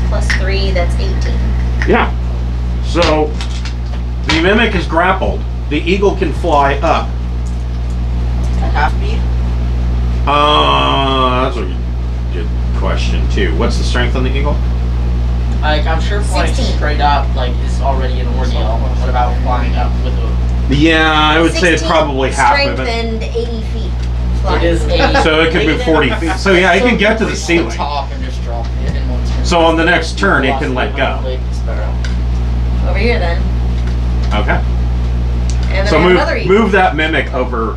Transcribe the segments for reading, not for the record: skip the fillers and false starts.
plus 3, that's 18. Yeah. So the mimic is grappled. The eagle can fly up. A half beat? That's a good question too. What's the strength on the eagle? Like, I'm sure flying 16. straight up, like, is already an ordeal. What about flying up with a... Yeah, I would say it's 16 probably half strength of it. and 80 feet. It Flying. is 80. So it could be 40 feet. So yeah, it can get to the ceiling. Top and just drop it in one turn. So on the next turn, it can let go. Over here then. Okay. And then So I have another eagle. move that mimic over,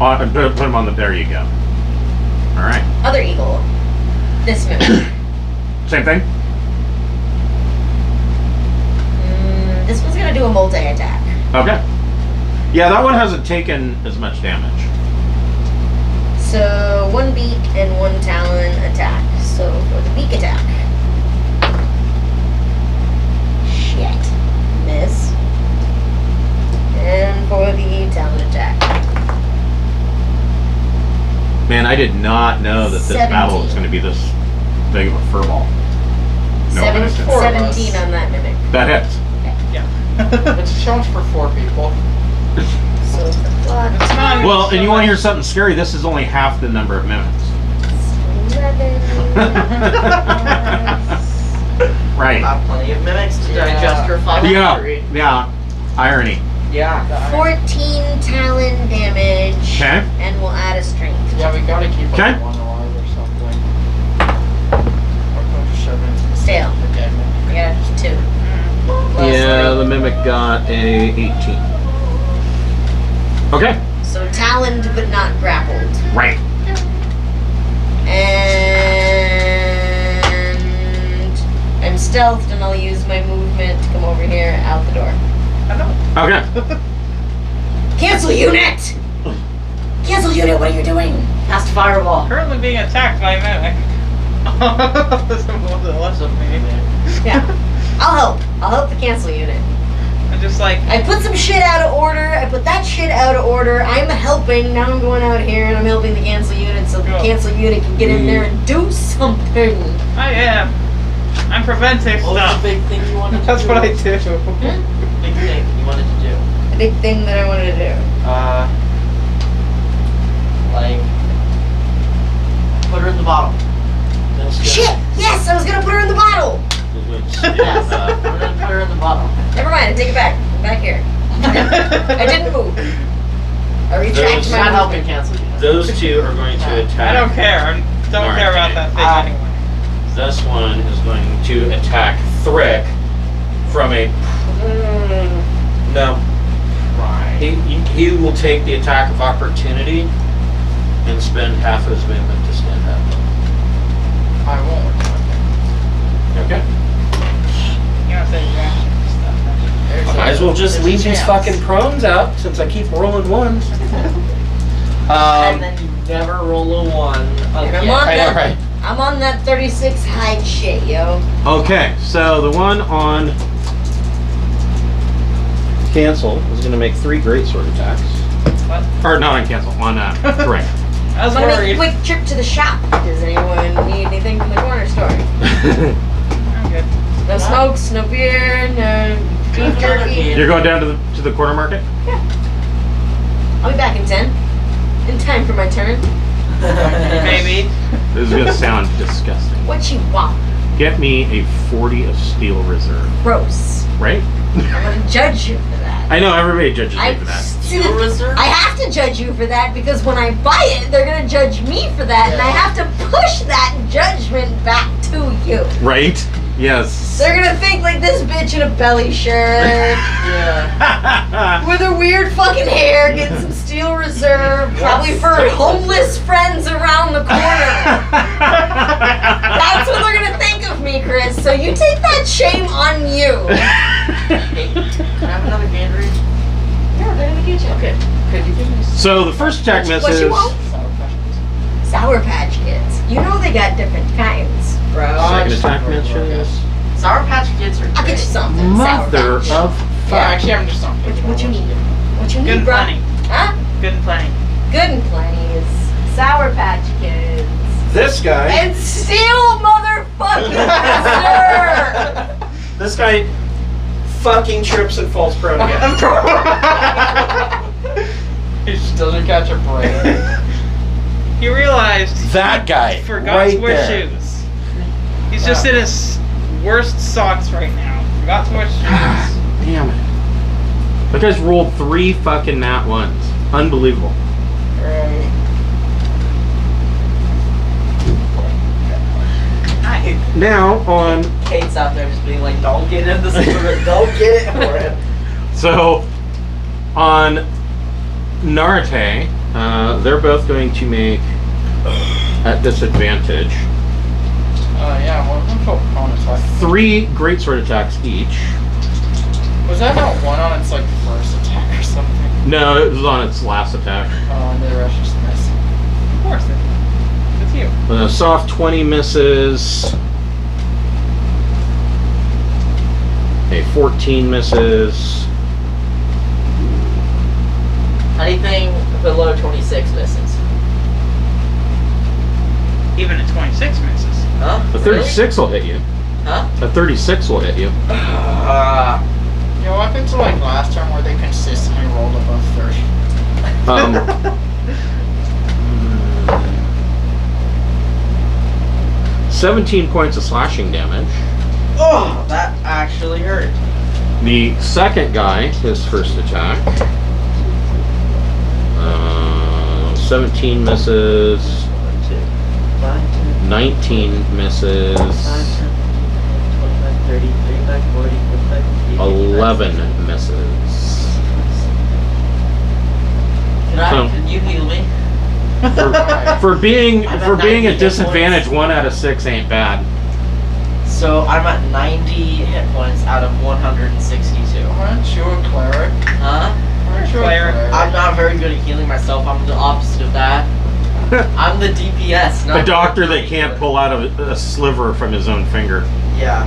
and put him on the. There you go. All right. Other eagle. This mimic. Same thing. This one's gonna do a multi-attack. Okay. Yeah, that one hasn't taken as much damage. So 1 beak and 1 talon attack. So for the beak attack. Shit. Miss. And for the talon attack. Man, I did not know that this 17. battle was going to be this big of a furball. No, Seven- it isn't. 17 on that mimic. That hits. It's a challenge for 4 people. So the blood. It's not- Well, and you want to hear something scary? This is only half the number of mimics. 11. Right. Have plenty of mimics to digest your 5 Yeah. Irony. Yeah. 14 talon damage. Okay. And we'll add a strength. Yeah, we gotta keep Okay. like 1 alive or something. Or push 7. Stale. Okay. I got 2. Yeah, the mimic got a 18. Okay. So taloned but not grappled. Right. And I'm stealthed and I'll use my movement to come over here out the door. Okay. Cancel unit! Cancel unit, what are you doing? Cast fireball. Currently being attacked by a mimic. This was less of me. Yeah. I'll help the cancel unit. I'm just like, I put some shit out of order. I put that shit out of order. I'm helping. Now I'm going out here and I'm helping the cancel unit so the Go. cancel unit can get in there and do something. I am. I'm preventing What was stuff. the big thing you wanted to That's do? what I do. Big thing you wanted to do. The big thing that I wanted to do. Like, put her in the bottle. That's good. Shit! Yes, I was gonna put her in the bottle. Yes, I'm gonna put her in the bottle. Never mind. I take it back. I'm back here. I didn't move. I retract It's my not helping movement. cancel you. Those two are going to attack. I don't care. I don't care about that thing anyway. This one is going to attack Thrick from a. No. Right. He will take the attack of opportunity and spend half of his movement to stand up. I won't. Okay. You know, say reaction stuff. Might as well just leave these fucking prones out since I keep rolling ones. And then you never roll a 1 And again. I know, right? I'm on that 36 hide shit, yo. Okay, so the one on cancel is going to make 3 greatsword attacks. What? Or not on cancel, on correct. I was I'm gonna make a worried. quick trip to the shop. Does anyone need anything from the corner store? I'm good. No smokes, no beer, no beef jerky. You're going down to the corner market? I'll be back in 10. In time for my turn. Maybe. This is going to sound disgusting. What you want? Get me a 40 of steel reserve, Gross. right? I'm gonna judge you for that. I know, everybody judges me for that. See, Steel reserve? I have to judge you for that because when I buy it, they're gonna judge me for that, and I have to push that judgment back to you. Right? Yes. They're gonna think like this bitch in a belly shirt Yeah. with her weird fucking hair, getting some steel reserve, probably for her homeless friends around the corner. That's what they're gonna think of me, Chris. So you take that shame on you. Hey, can I have another Gatorade? Yeah, they're gonna get you. Okay. Could you give me some So the first attack What misses. you want? Sour Patch Kids? Sour Patch Kids. You know they got different kinds, bro. Second attack misses. Sour Patch Kids are I'll get you great. something. Mother Sour Patch. of Yeah, fuck. actually, I'm just not. What you need? What you Good need, and bro? plenty. Huh? Good and plenty. Good and plenty is Sour Patch Kids. This guy. And steel motherfucking reserve. This guy fucking trips and falls prone again. He just doesn't catch a break. He realized That guy, he forgot right to wear there. shoes. He's just in his worst socks right now. Forgot to wear shoes. Damn it. That guy's rolled 3 fucking nat ones. Unbelievable. Right. Now on, Kate's out there just being like, don't get in this don't get it for him. so on Narate, they're both going to make at disadvantage Yeah, one of them opponents like 3 greatsword attacks each. Was that not one on its like first attack or something? No, it was on its last attack. Oh, and the rest just missed. Of course it's you. A soft 20 misses. A 14 misses. Anything below 26 misses. Even at 26 misses. Huh? A 36 will hit you. Huh? A 36 will hit you. Yo, up until like last turn where they consistently rolled above 30. 17 points of slashing damage. Oh, that actually hurt. The second guy, his first attack. 17 misses. 19 misses. 11 misses. Can you heal me? For being I'm at for being 90 a hit disadvantage, points. 1 out of 6 ain't bad. So I'm at 90 hit points out of 162. Aren't you a cleric? Huh? Aren't you a cleric? I'm not very good at healing myself. I'm the opposite of that. I'm the DPS, not A doctor the that can't pull out a sliver from his own finger. Yeah.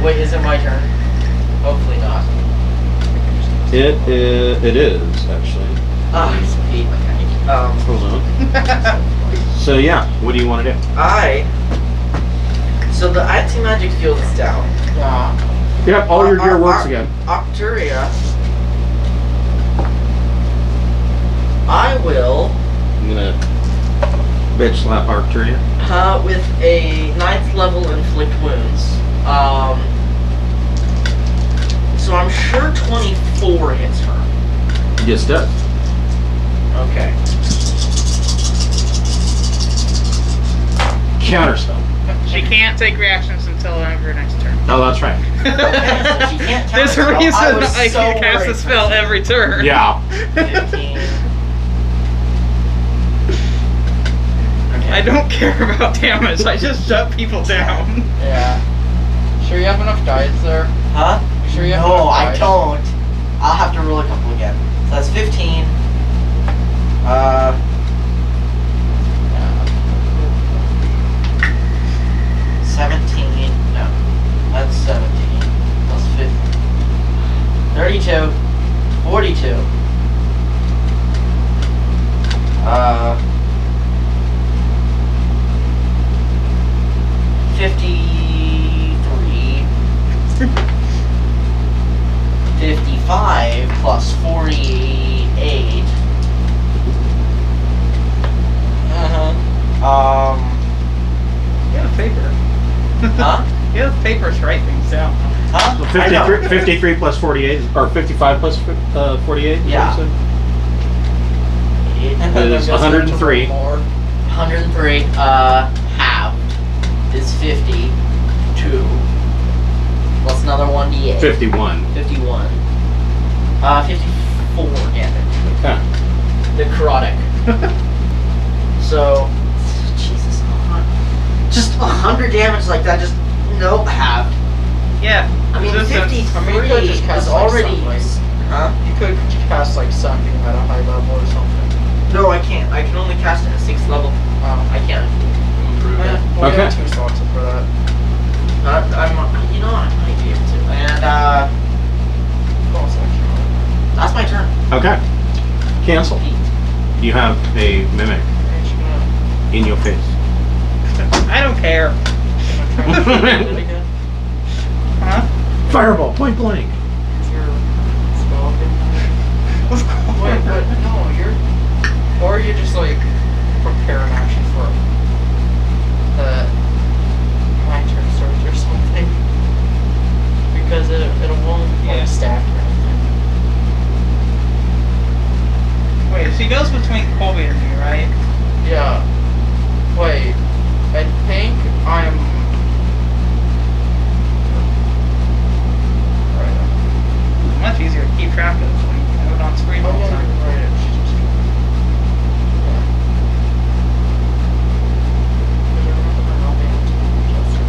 Wait, is it my turn? Hopefully not. It is actually. Ah, I just hate mechanic. Hold on. So yeah, what do you want to do? So the anti-magic field is down. Yeah. Yep, all your gear works again. Arcturia. I will, I'm gonna bitch slap Arcturia. with a 9th level inflict wounds. So I'm sure 24 hits her. Yes, does. Okay. Counterspell. She can't take reactions until her next turn. Oh, that's right. Okay, so she can't There's a counterspell. reason I was I so can cast a worried. spell every turn. Yeah. 15. Okay. I don't care about damage, I just shut people down. Yeah. Sure you have enough dice there? Huh? You sure you have No, enough I dice? don't. I'll have to roll a couple again. So that's 15. Yeah. 17. No. That's 17. Plus 50. 32. 42. 53. 55 plus 48. You have paper. Huh? You have paper to write things down. Huh? I 53, know. 53 plus 48, or 55 plus 48? is Yeah. what you And It is 103. 103, halved is 52. Plus another 1d8. said? 51. 51. 54 damage. Okay. Necrotic. So, Jesus, just 100 damage like that, just nope, halved. Yeah. I mean, Just a- 53 I mean, you could just is cast, already. Like, Huh? you could cast like something at a high level or something. No, I can't. I can only cast it at 6th level. I can't improve it. Well, you have Okay. 2 slots for that. You know, I might be able to. And, that's my turn. Okay. Cancel. You have a mimic in your face. I don't care. again? Huh? Fireball, point blank. Is your spell Of course. Wait, but no, you're. Or you just like prepare an action for my turn starts or something. Because it won't Yeah. stack or anything. Wait, she goes between Colby and me, right? Yeah. Wait. I think I'm. Right. It's much easier to keep track of when you have it on screen Oh, all the yeah, time. you're right. She's just. Yeah. Because I remember her not being able to adjust her.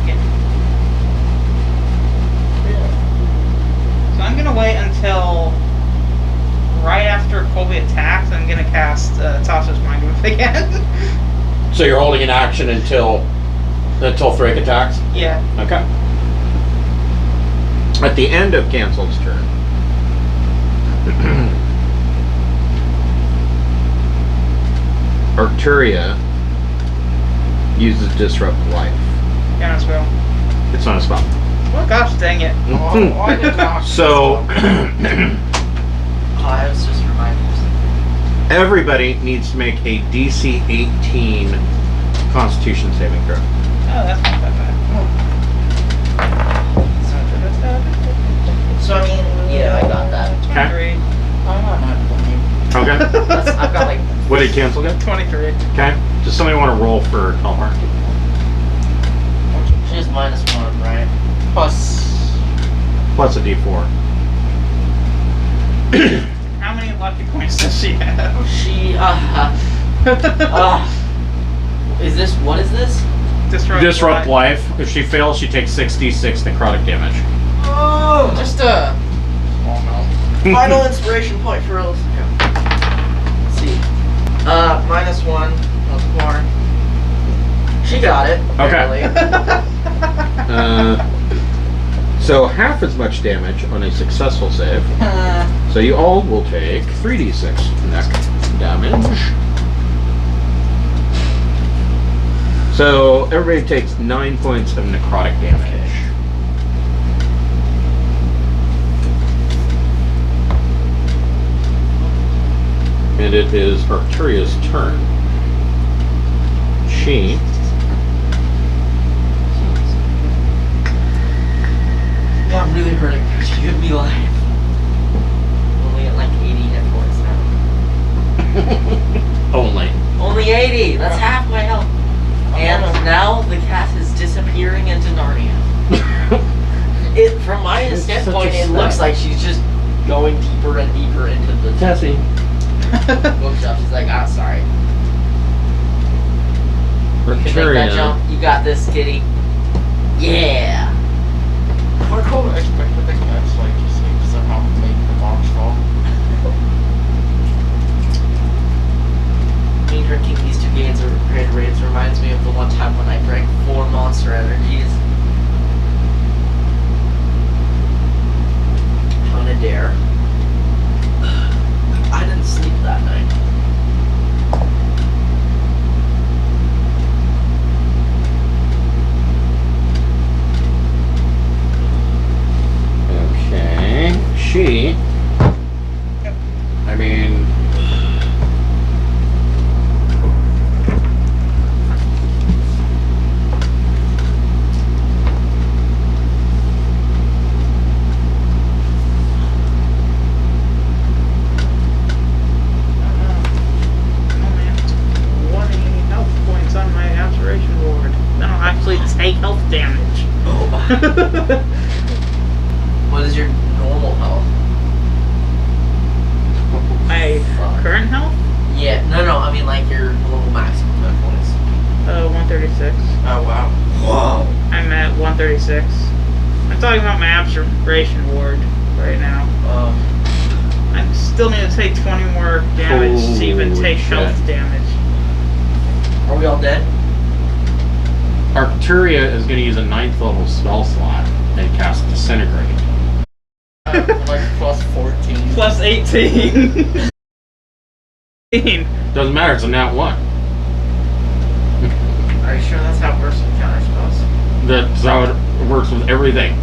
Yeah. So I'm gonna wait until right after Colby attacks. I'm gonna cast Tasha's Mind Whip again. So you're holding an action until Thrake attacks? Yeah. Okay. At the end of Cancel's turn, Arcturia uses Disrupt Life. Yeah, as well. It's not a spell. Well, gosh dang it. Oh, I did not. So I was just reminding you. everybody needs to make a DC 18 Constitution saving throw. Oh, that's not that bad. So I mean, yeah, I got that. 23. I'm not mad at Okay. I've got like. What did Cancel get? 23. Okay. Does somebody want to roll for Talhar? She has -1, right? Plus. Plus a D4. How many lucky points does she have? She. Is this. What is this? Disrupt Life. If she fails, she takes 66 necrotic damage. Oh! Just a. Oh no. Final inspiration point for us. Let's see. -1. Plus 4. She got it. Okay. Apparently. So half as much damage on a successful save. So you all will take 3d6 neck damage. So everybody takes 9 points of necrotic damage. And it is Arcturia's turn. She Yeah, I'm really hurting. She could be life. Only at like 80 hit points now. only. Only 80! That's half my health. And now the cat is disappearing into Narnia. From my It's standpoint, such a it looks like she's just going deeper and deeper into the Tessie. bookshelf. She's like, ah, sorry. You can make that Arcturia. jump. You got this, kitty. Yeah! I call it expect the cats like to see somehow make the box fall. Me drinking these 2 games of Great Raids reminds me of the one time when I drank 4 Monster Energies. On a dare. I didn't sleep that night. Okay. She. I mean. Take health damage. Oh. What is your normal health? My current health? Yeah, no, I mean like your normal maximum hit points. 136. Oh wow. Whoa. I'm at 136. I'm talking about my abjuration ward right now. I still need to take 20 more damage to even Holy take shit. health damage. Are we all dead? Arcturia is going to use a 9th level spell slot and cast Disintegrate. Like plus 14. Plus 18. 18. Doesn't matter, it's a nat 1. sure that's how it works with counter spells. That's how it works with everything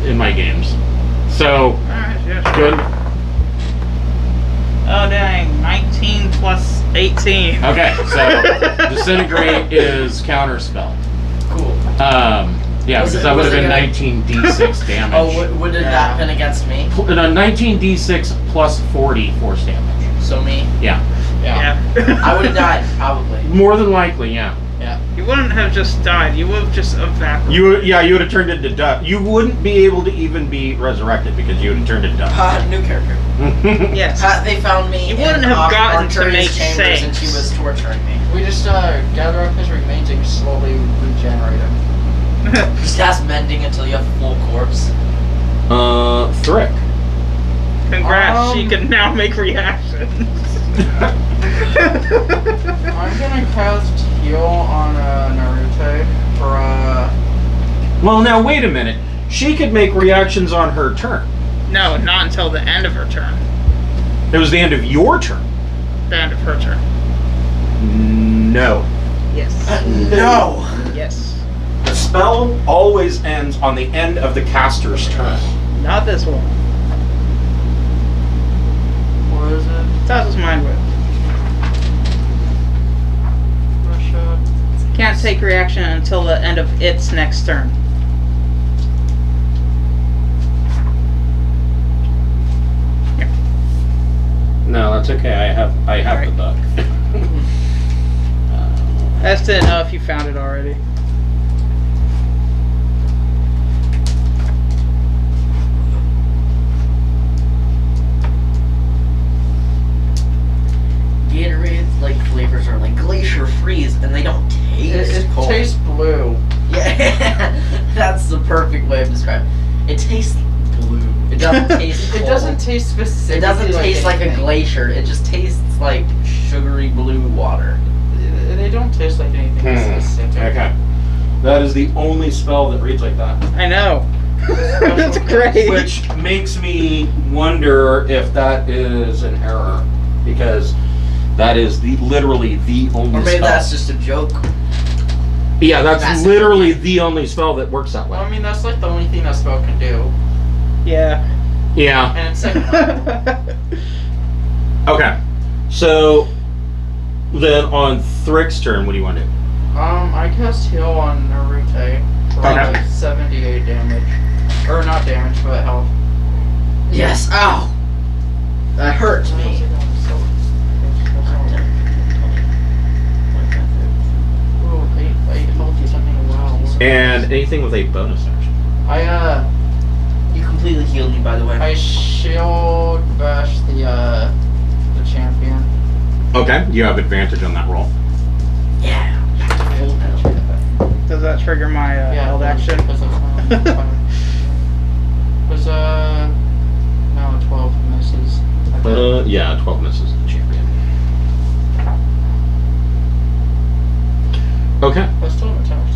in my games. So, Alright, yeah, sure. good. Oh dang, 19 plus 18. Okay, so disintegrate is counterspell. Cool. Yeah, Was because it- that would was have it been gonna- 19d6 damage. Oh, would it have been against me? No, 19d6 plus 40 force damage. So me? Yeah. Yeah. I would have died, probably. More than likely, yeah. You wouldn't have just died, you would have just evaporated. You would have turned into dust. You wouldn't be able to even be resurrected because you would have turned into dust. New character. Yes. They found me You in wouldn't have gotten to Arcturia's make chambers and she saves. was torturing me. We just gather up his remains and slowly regenerate him. Just cast mending until you have a full corpse. Thrick. Congrats, she can now make reactions. I'm gonna cast heal on Narute for Well, now wait a minute. She could make reactions on her turn. No, not until the end of her turn. It was the end of your turn. The end of her turn. No. Yes. No! Yes. The spell always ends on the end of the caster's turn. Not this one. what is it? That was mine with. Russia. Can't take reaction until the end of its next turn. No, that's okay. I have the book. I just didn't know if you found it already. Gatorade's like flavors are like Glacier Freeze and they don't taste It cold. tastes blue. Yeah, that's the perfect way of describing it. It tastes blue. It doesn't taste It cold. doesn't taste specific. It doesn't taste like a anything. glacier. It just tastes like sugary blue water. They don't taste like anything specific. Okay. That is the only spell that reads like that. I know. That's great. Which makes me wonder if that is an error. Because that is literally the only Or maybe spell. that's just a joke. Yeah, that's That's literally the only spell that works that Well, I way. mean, that's like the only thing that spell can do. Yeah. Yeah. And it's second level. Okay. So then on Thrick's turn, what do you want to do? I cast heal on Narute for Okay. like 78 damage. Or not damage, but health. Yes. Ow. That hurts me. Ooh, 8 health is something. Wow. And anything with a bonus action. You completely healed me, by the way. I shield bash the champion. Okay, you have advantage on that roll. Yeah. Does that trigger my held action? Because that's no, 12 misses. Yeah, 12 misses the champion. Okay. That's still an attack.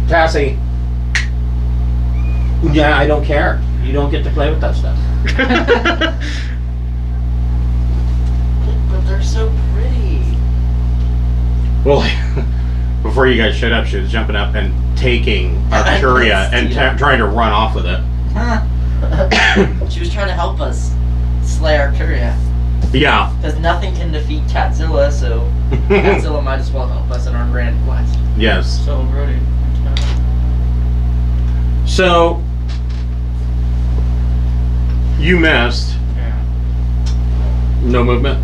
Cassie. Yeah, I don't care. You don't get to play with that stuff. But they're so pretty. Well, before you guys showed up, she was jumping up and taking Arcturia and trying to run off with it. She was trying to help us slay Arcturia. Yeah. Because nothing can defeat Catzilla, so Catzilla might as well help us in our grand quest. Yes. So ready. So, you missed. Yeah. No movement?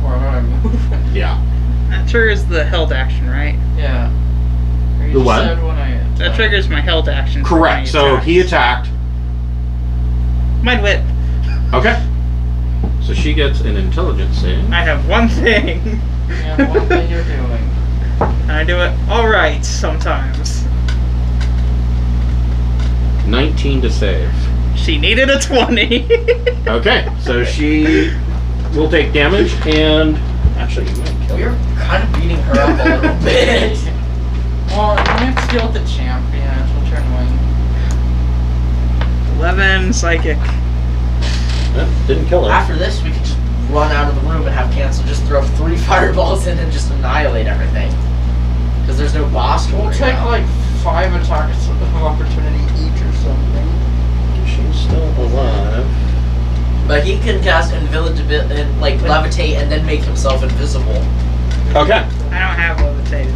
Or am I moving? Yeah. That triggers the held action, right? Yeah. You The what? said when I That triggers my held action. for Correct. any So attack. he attacked. Mind whip. Okay. So she gets an intelligence save. I have one thing. Yeah, what thing you're doing. And I do it alright sometimes. 19 to save. She needed a 20. Okay. So she will take damage and actually you might kill her. We're kind of beating her up a little bit. Well, you have to deal with the champion. She'll turn wing. 11 psychic. Didn't kill her. After this, we could just run out of the room and have Cancel just throw 3 fireballs fireballs in and just annihilate everything. Because there's no boss to We'll worry take about. like 5 attacks of opportunity each or something. She's still alive. But he can cast like levitate and then make himself invisible. Okay. I don't have levitated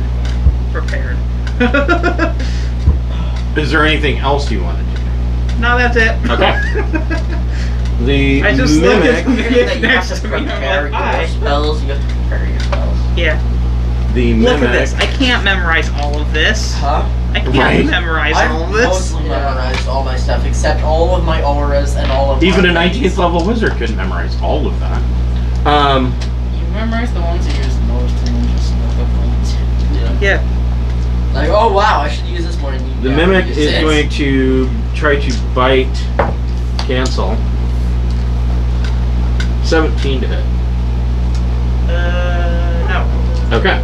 prepared. Is there anything else you wanted to do? No, that's it. Okay. The I just looked at mimic. That you have next to to me. I'm prepare like, your hi. spells. You have to prepare your spells. Yeah. The Look mimic. at this. I can't memorize all of this. Huh? I can't Right. memorize all of I've this. mostly memorized all my stuff except all of my auras and all of Even my a 19th things. level wizard couldn't memorize all of that. You memorize the ones you use the most and then just look up them. Yeah. Yeah. Like, oh wow, I should use this more. And you The never mimic use is it. going to try to bite, cancel. 17 to hit. No. Okay.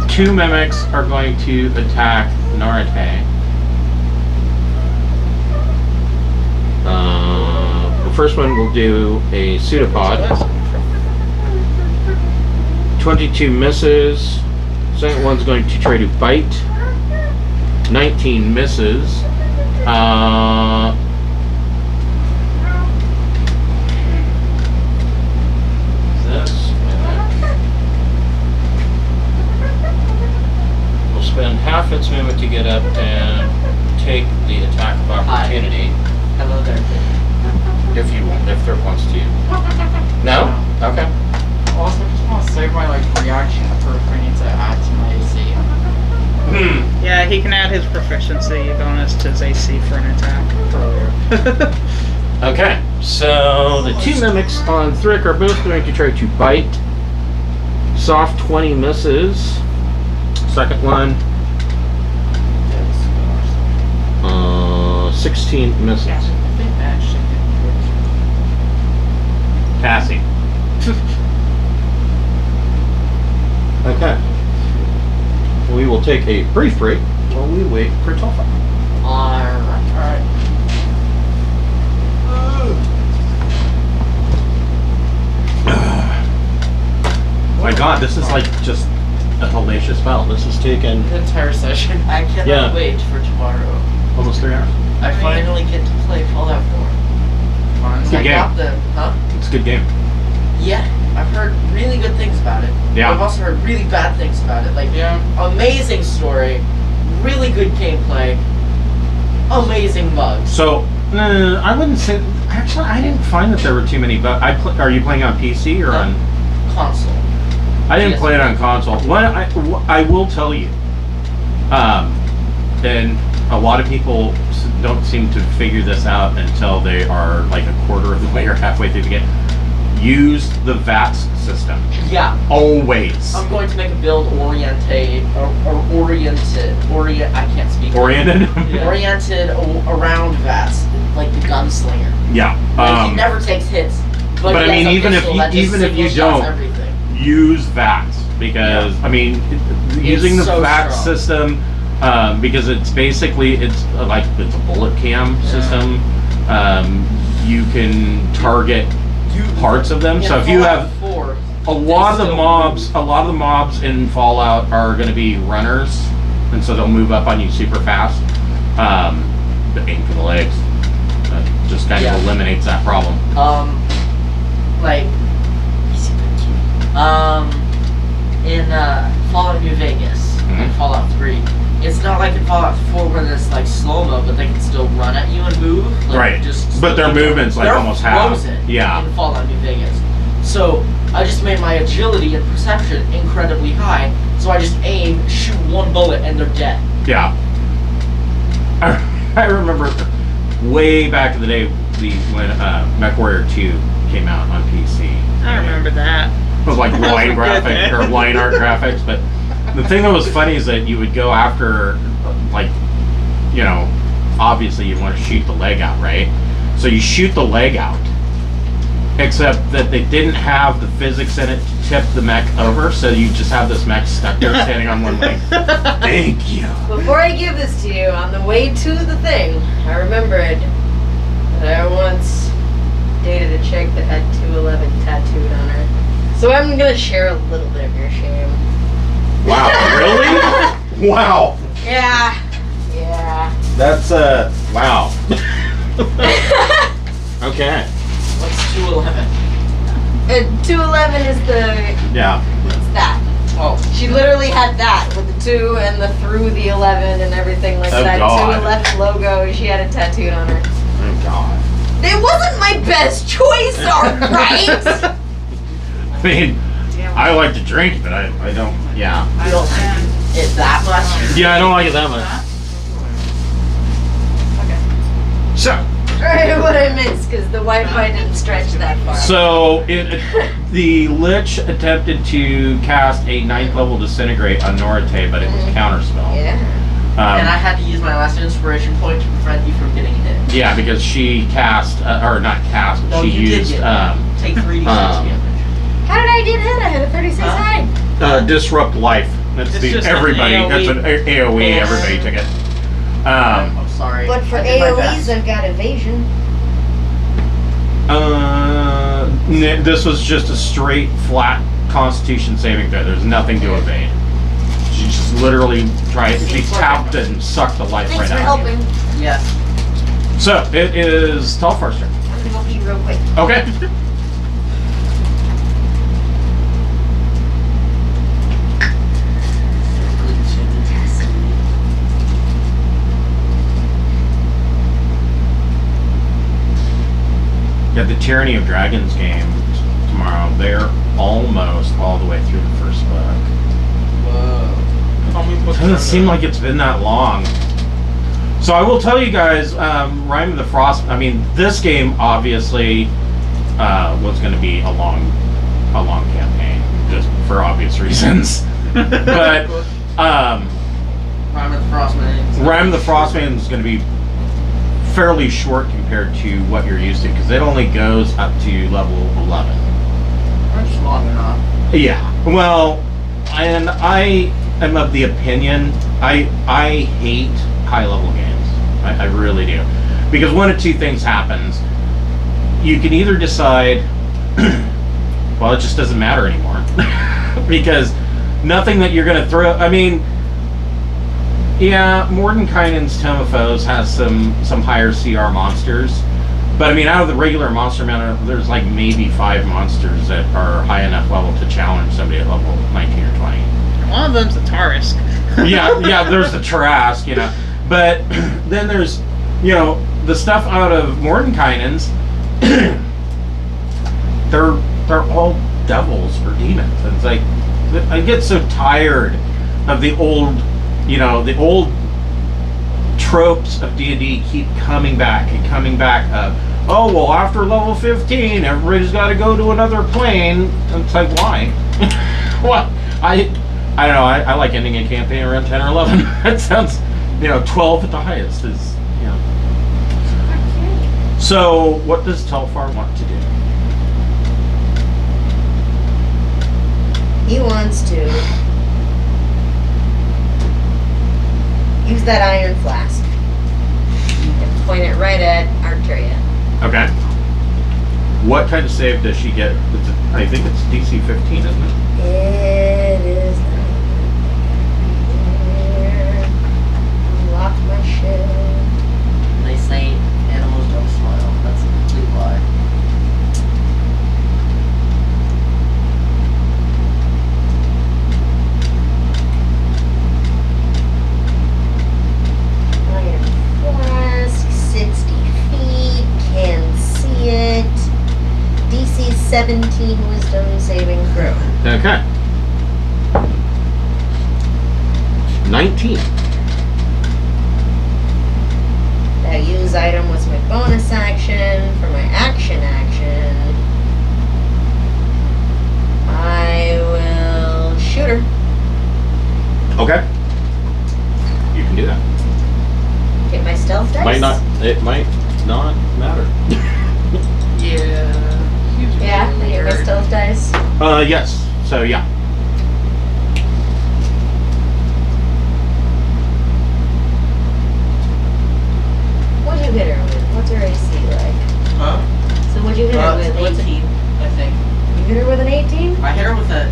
Two mimics are going to attack Narate. The first one will do a pseudopod. 22 misses. Second one's going to try to bite. 19 misses. This will spend half its movement to get up and take the attack of opportunity. Hello there. If you want, if there wants to. No? Okay. Also, I just want to save my like reaction for if I need to add to my AC. Yeah, he can add his proficiency bonus to his AC for an attack. Okay, so the two mimics on Thrick are both going to try to bite. Soft 20 misses. Second one, 16 misses. I think that should Cassie. Okay. We will take a brief break while we wait for Topha. Alright. My god, this is like just a hellacious spell. This is taken the entire session. I cannot Yeah. wait for tomorrow. almost 3 hours. I finally get to play Fallout 4. Fun. Good I game. got the, huh? It's a good game. Yeah, I've heard really good things about it. Yeah. I've also heard really bad things about it. Like, Yeah. amazing story, really good gameplay, amazing bugs. So, I wouldn't say. Actually, I didn't find that there were too many. But are you playing on PC or on? Console. I didn't Yes. play it on console. I will tell you, and a lot of people don't seem to figure this out until they are like a quarter of the way or halfway through the game. Use the VATS system. Yeah, Always. I'm going to make a build oriented. I can't speak. Oriented? Oriented around VATS, like the gunslinger. Yeah. Like, he never takes hits. but I he has mean, a even if pistol you- that just even if you single shots don't, everything. use VATS because I mean using the so VATS strong. system because it's basically it's a bullet cam system. You can target parts of them. In So if you Fallout have 4, a lot of they the still mobs in Fallout are going to be runners, and so they'll move up on you super fast. But aim for the legs. That just kind Yeah. of eliminates that problem. like, in Fallout New Vegas, in Mhm. Fallout 3, it's not like in Fallout 4 where there's like slow-mo, but they can still run at you and move. Like, Right. Just But their movement's like they're almost half. frozen Yeah. in Fallout New Vegas. So I just made my agility and perception incredibly high, so I just aim, shoot one bullet, and they're dead. Yeah. I remember way back in the day when MechWarrior 2 came out on PC. I remember that. It was like line Good graphic man. or line art graphics, but the thing that was funny is that you would go after, like, you know, obviously you want to shoot the leg out, right? So you shoot the leg out, except that they didn't have the physics in it to tip the mech over, so you just have this mech stuck there standing on one leg. Thank you. Before I give this to you, on the way to the thing, I remembered that I once So I'm gonna share a little bit of your shame. Wow, really? Wow. Yeah. Yeah. That's wow. Okay. What's 211? 211 is the. Yeah. It's that. Oh, She literally had that with the 2 and the through the 11 and everything like Oh, that. God. 211 logo. She had it tattooed on her. Oh God. It wasn't my best choice, alright? I mean, I like to drink, but I don't. Yeah. you don't like it that much? Yeah, I don't like it that much. So. Right, what I missed, because the Wi-Fi didn't stretch that far. So the Lich attempted to cast a 9th level disintegrate on Norite, but it was counterspell. Yeah. And I had to use my last inspiration point to prevent you from getting hit. Yeah, because she cast, or not cast, but No, she you used did get hit. Take 3d6 damage. How did I get hit? I had a 36 hide. disrupt life. That's It's the just an everybody. AoE. That's an AoE. Everybody took it. I'm sorry. But for I did my AoEs, best. I've got evasion. This was just a straight, flat Constitution saving throw. There's nothing to evade. She just literally tried. She tapped and sucked the life Thanks right for out of you. helping. Yes. So it is Telfar's turn. I'm gonna help you real quick. Okay. Yeah, the Tyranny of Dragons game tomorrow. They're almost all the way through the first book. Whoa. How many books Doesn't are seem there? like it's been that long. So I will tell you guys, Rime of the Frost. I mean, this game obviously was going to be a long campaign, just for obvious reasons. But Rime of the Frostman. Rime of the Frostman is going to be fairly short compared to what you're used to, because it only goes up to level 11. That's long enough. Yeah. Well, and I am of the opinion I hate high level games. I really do, because one of two things happens. You can either decide, well, it just doesn't matter anymore, because nothing that you're going to throw. I mean, yeah, Mordenkainen's Tome of Foes has some higher CR monsters, but I mean, out of the regular monster amount, there's like maybe 5 monsters that are high enough level to challenge somebody at level 19 or 20. One of them's the Tarisk. Yeah, there's the Trask, but then there's, the stuff out of Mordenkainen's. they're all devils or demons. And it's like, I get so tired of the old tropes of D&D keep coming back and coming back of, oh, well, after level 15, everybody's got to go to another plane. And it's like, why? Well, I don't know. I like ending a campaign around 10 or 11. That sounds, 12 at the highest is, So, what does Telfar want to do? He wants to use that iron flask and point it right at Arcturia. Okay. What kind of save does she get? I think it's DC 15, isn't it? It is. Lock my shit. They say animals don't smile. That's a complete lie. Iron flask, 60 feet, can see it. DC 17 wisdom saving throw. Okay. 19. That use item was my bonus action. For my action, I will shoot her. Okay. You can do that. Get my stealth dice. It might not matter. Yeah. Yeah, I get my stealth dice. Yes. So, yeah. What'd you hit her with? What's her AC like? Huh? So what'd you hit her with? What's it? 18, I think. You hit her with an 18? I hit her with a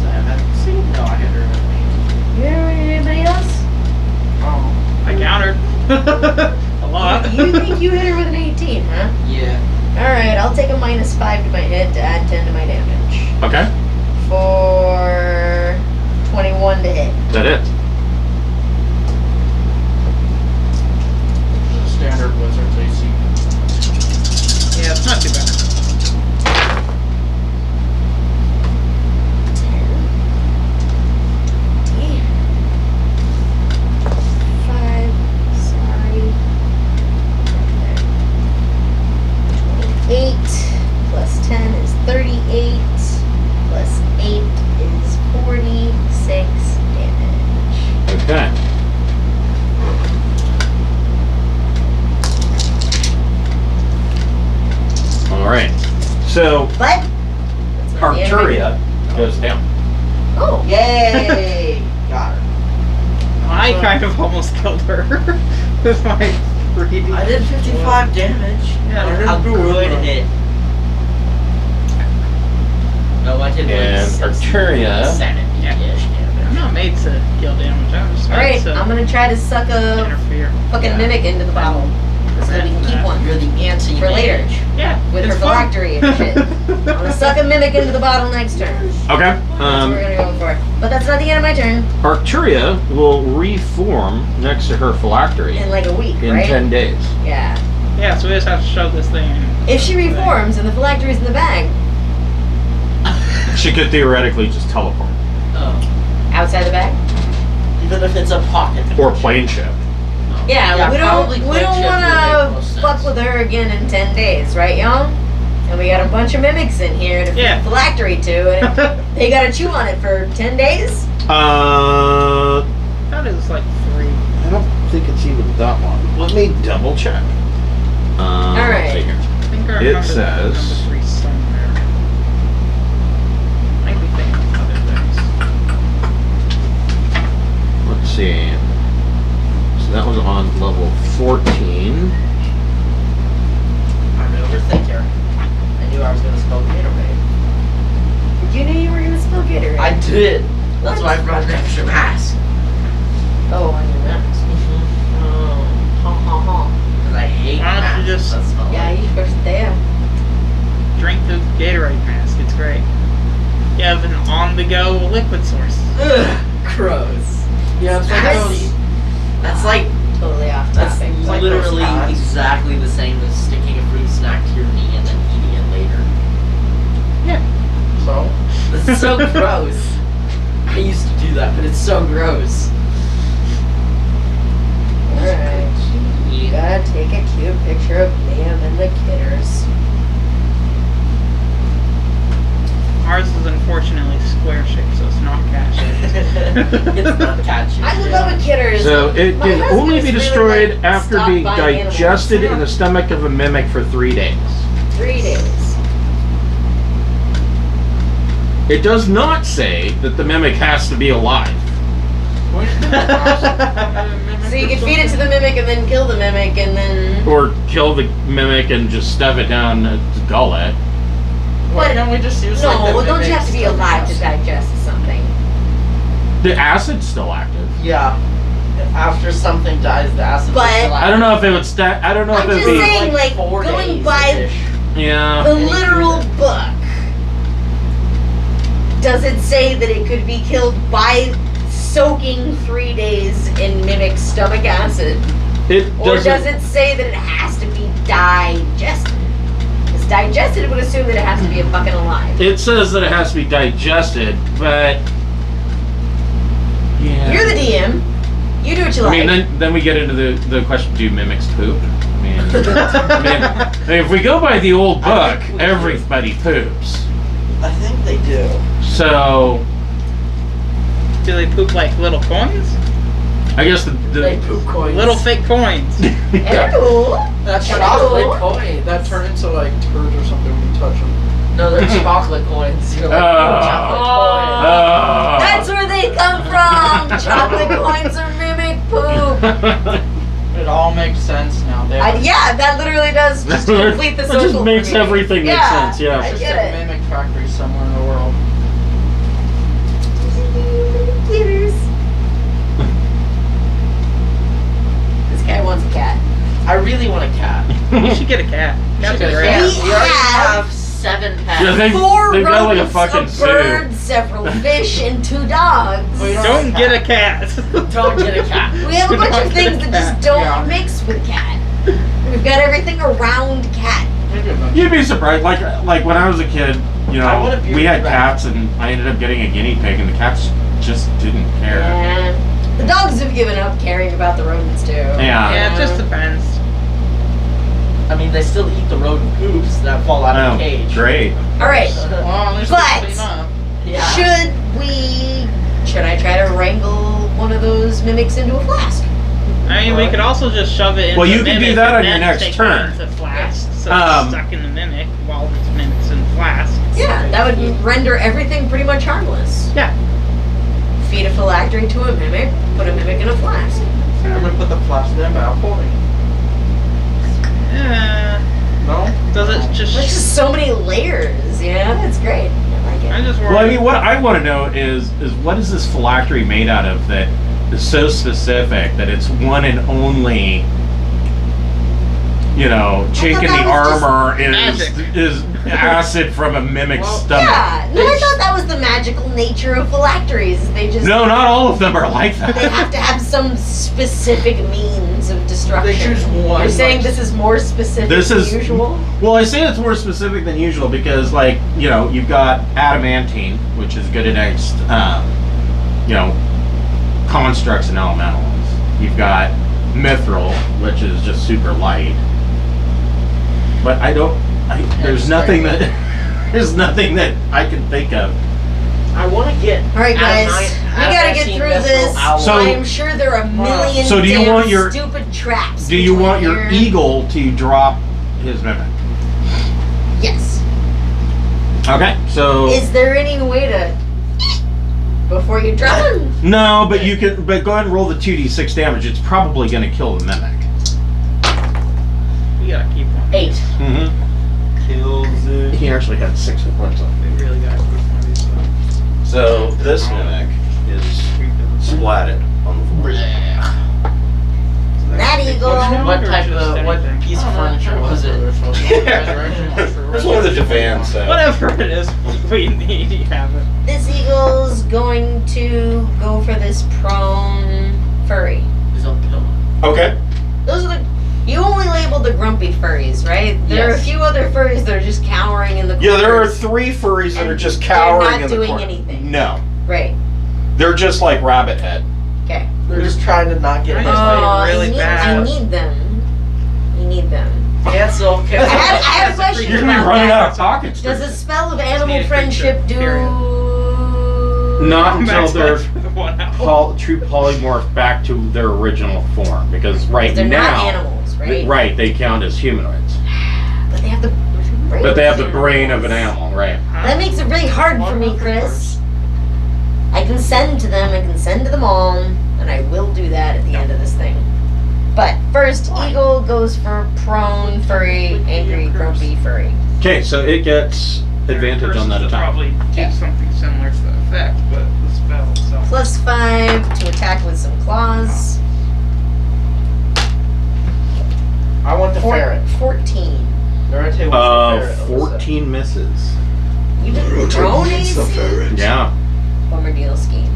17. No, I hit her with an You hit her with anybody else? Oh. I countered. A lot. You think you hit her with an 18, huh? 18. Yeah. Alright, I'll take a -5 to my hit to add 10 to my damage. Okay. For 21 to hit. Is that it? Standard wizard's AC. Yeah, it's not too bad. 5, sorry. 28 plus 10 is 38 plus 8 is 46 damage. Okay. All right. So But that's not the end of it. Arcturia goes down. Oh, Yay! Got her. I kind of almost killed her with my reading. I did 55 damage. Yeah, Or I how didn't do good it. hit. No, I did And Arcturia. 70-ish I'm damage. not made to kill damage. I'm just made alright, to I'm gonna try to suck a interfere. fucking Yeah. mimic into the bottle. So that we can keep one You're the anti for later. Yeah, With her it's fun. phylactery and shit. I'm gonna suck a mimic into the bottle next turn. Okay. That's what we're gonna go for. But that's not the end of my turn. Arcturia will reform next to her phylactery In like a week, in right? 10 days. Yeah. Yeah, so we just have to shove this thing in. If she reforms and the phylactery's in the bag, She could theoretically just teleport Oh. outside the bag. Even if it's a pocket. or plane ship. Yeah, Yeah, we probably don't plane shift would wanna make most fuck sense. with her again in 10 days, right, y'all? And we got a bunch of mimics in here to Yeah. feed phylactery to, and they gotta chew on it for 10 days. That is like 3. I don't think it's even that one. Let me double check. All Let's right. see here. I think I It remember says- number 3 somewhere. Might be thinking of other things. Let's see. So that was on level 14. I'm an overthinker. I knew I was gonna spell Gatorade. You knew you were gonna still get her. I did. That's why I brought an extra mask. Oh, on your mask. Oh, ha ha ha. Because I hate Why don't you masks just- that smell Yeah, like- you first there. Drink the Gatorade mask. It's great. You have an on-the-go liquid source. Ugh, gross. Yeah, it's like Yes. those. That's like, Totally off that's topic. like those literally pads. exactly the same as sticking a fruit snack to your knee and then eating it later. So, That's so gross. I used to do that, but it's so gross. Alright. You gotta take a cute picture of Liam and the kidders. Ours is unfortunately square shaped, so it's not cat shaped. It's not cat shit. I love a kidders. So it My can husband only is be really, destroyed like, after stopped being buying digested animals. in the stomach of a mimic for 3 days. 3 days. It does not say that the mimic has to be alive. So you can feed it to the mimic and then kill the mimic and then. Or kill the mimic and just stuff it down its gullet. why don't we just use No, like the don't you have to be mimics alive to mask? digest something? The acid's still active. Yeah. After something dies, the acid. But- will still I don't know if it would I don't know I'm if it just would be. saying, like, 4 going days by -ish. Yeah. the literal book. Does it say that it could be killed by soaking 3 days in mimic stomach acid? It Or doesn't. does it say that it has to be digested? Because digested would assume that it has to be a fucking alive. It says that it has to be digested, but yeah. You're the DM. You do what you I like. mean, then we get into the question: do mimics poop? I mean, if we go by the old I book, think we do. everybody poops. I think they do. So Do they poop like little coins? I guess They poop coins. Little fake coins. Ew. That turn chocolate into coins. that turn into like turds or something when you touch them. No, they're chocolate coins. You're like, chocolate coins. Oh. That's where they come from. Chocolate coins are mimic poop. It all makes sense now. They have Yeah, that literally does just complete the That circle. just makes for me. everything make sense. Yeah. I it's just get a it. mimic factory wants a cat. I really want a cat. You should get a cat. Cats We are We great. already have have 7 pets. Yeah, they 4 got like a rodents, fucking a zoo. bird, several fish, and 2 dogs. We Don't get a cat. Don't get a cat. We have a bunch of things that just don't Yeah. mix with cat. We've got everything around cat. You'd be surprised. Like when I was a kid, you I know, want a bearded we had rat. cats, and I ended up getting a guinea pig, and the cats just didn't care. Yeah. The dogs have given up caring about the rodents too. Yeah. Yeah, it just depends. I mean, they still eat the rodent poops that fall out of the cage. Great. All right. Well, at least But- they clean up. Yeah. Should I try to wrangle one of those mimics into a flask? I mean, we could also just shove it into Well, you the can do mimic that and on your then next take turn. it into flask, so Um, it's stuck in the mimic while the mimic's in flask. Yeah, that would render everything pretty much harmless. Yeah. Feed a phylactery to a mimic, put a mimic in a flask. I'm gonna put the flash in their mouth for me. No? Does it just? There's just so many layers, you know? It's great. I like I it. just Well, I worry. mean, what I want to know is what is this phylactery made out of that is so specific that it's one and only, you know, chink in the that was just armor magic. is acid from a mimic's Well, stomach. Yeah, no, I thought that was the magical nature of phylacteries. They just No, not all of them are like they that. have to have some specific means of destruction. They choose one. You're saying this is more specific This than is- usual? Well, I say it's more specific than usual because, like, you know, you've got adamantine, which is good against, you know, constructs and elementals. You've got mithril, which is just super light. But there's nothing that there's nothing that I can think of. I want to get. All right, guys, adamantine- we gotta get adamantine through mithril this. alloy. So- I'm sure there are a million So do you damn want your- stupid traps. Do you between want your here. eagle to drop his mimic? Yes. Okay, so Is there any way to before you drop him? no, but you can. But go ahead and roll the 2d6 damage. It's probably going to kill the mimic. We gotta keep one. 8. Mm-hmm. Kills it. He actually had 6 hit points left. We really gotta keep one of these stuff. So this mimic is splatted on the floor. That eagle. What type of, what piece of furniture was it? It's one of the divans. So. Whatever it is, we need to have it. This eagle's going to go for this prone furry. Okay. Those are the. You only labeled the grumpy furries, right? There are a Yes. few other furries that are just cowering in the corners. Yeah, there are 3 furries that are And just they're cowering not in the doing corner. anything. No, Right. they're just like rabbit head. Okay. They're just trying to not get I hit. just Oh, really I bad. need them. You need them. Cancel. I have a question You're gonna be about running that. out of pockets. Does a spell of need animal a friendship creature, do? period. Not until Max they're life for the one owl. true polymorph back to their original form. Because right They're now, not animals, right? right, they count as humanoids. But they have the brain. But they have the brain of an animal, right? That makes it really hard for me, Chris. I can send to them, I can send to them all, and I will do that at the end of this thing. But first, eagle goes for prone, furry, angry, grumpy, furry. Okay, so it gets advantage on that Curses will attack. Probably do something similar to the effect, but the spell itself. +5 to attack with some claws. I want the ferret. 14. Narate wants the ferret. 14 misses. You did prone AC? Yeah. Bummer deal scheme.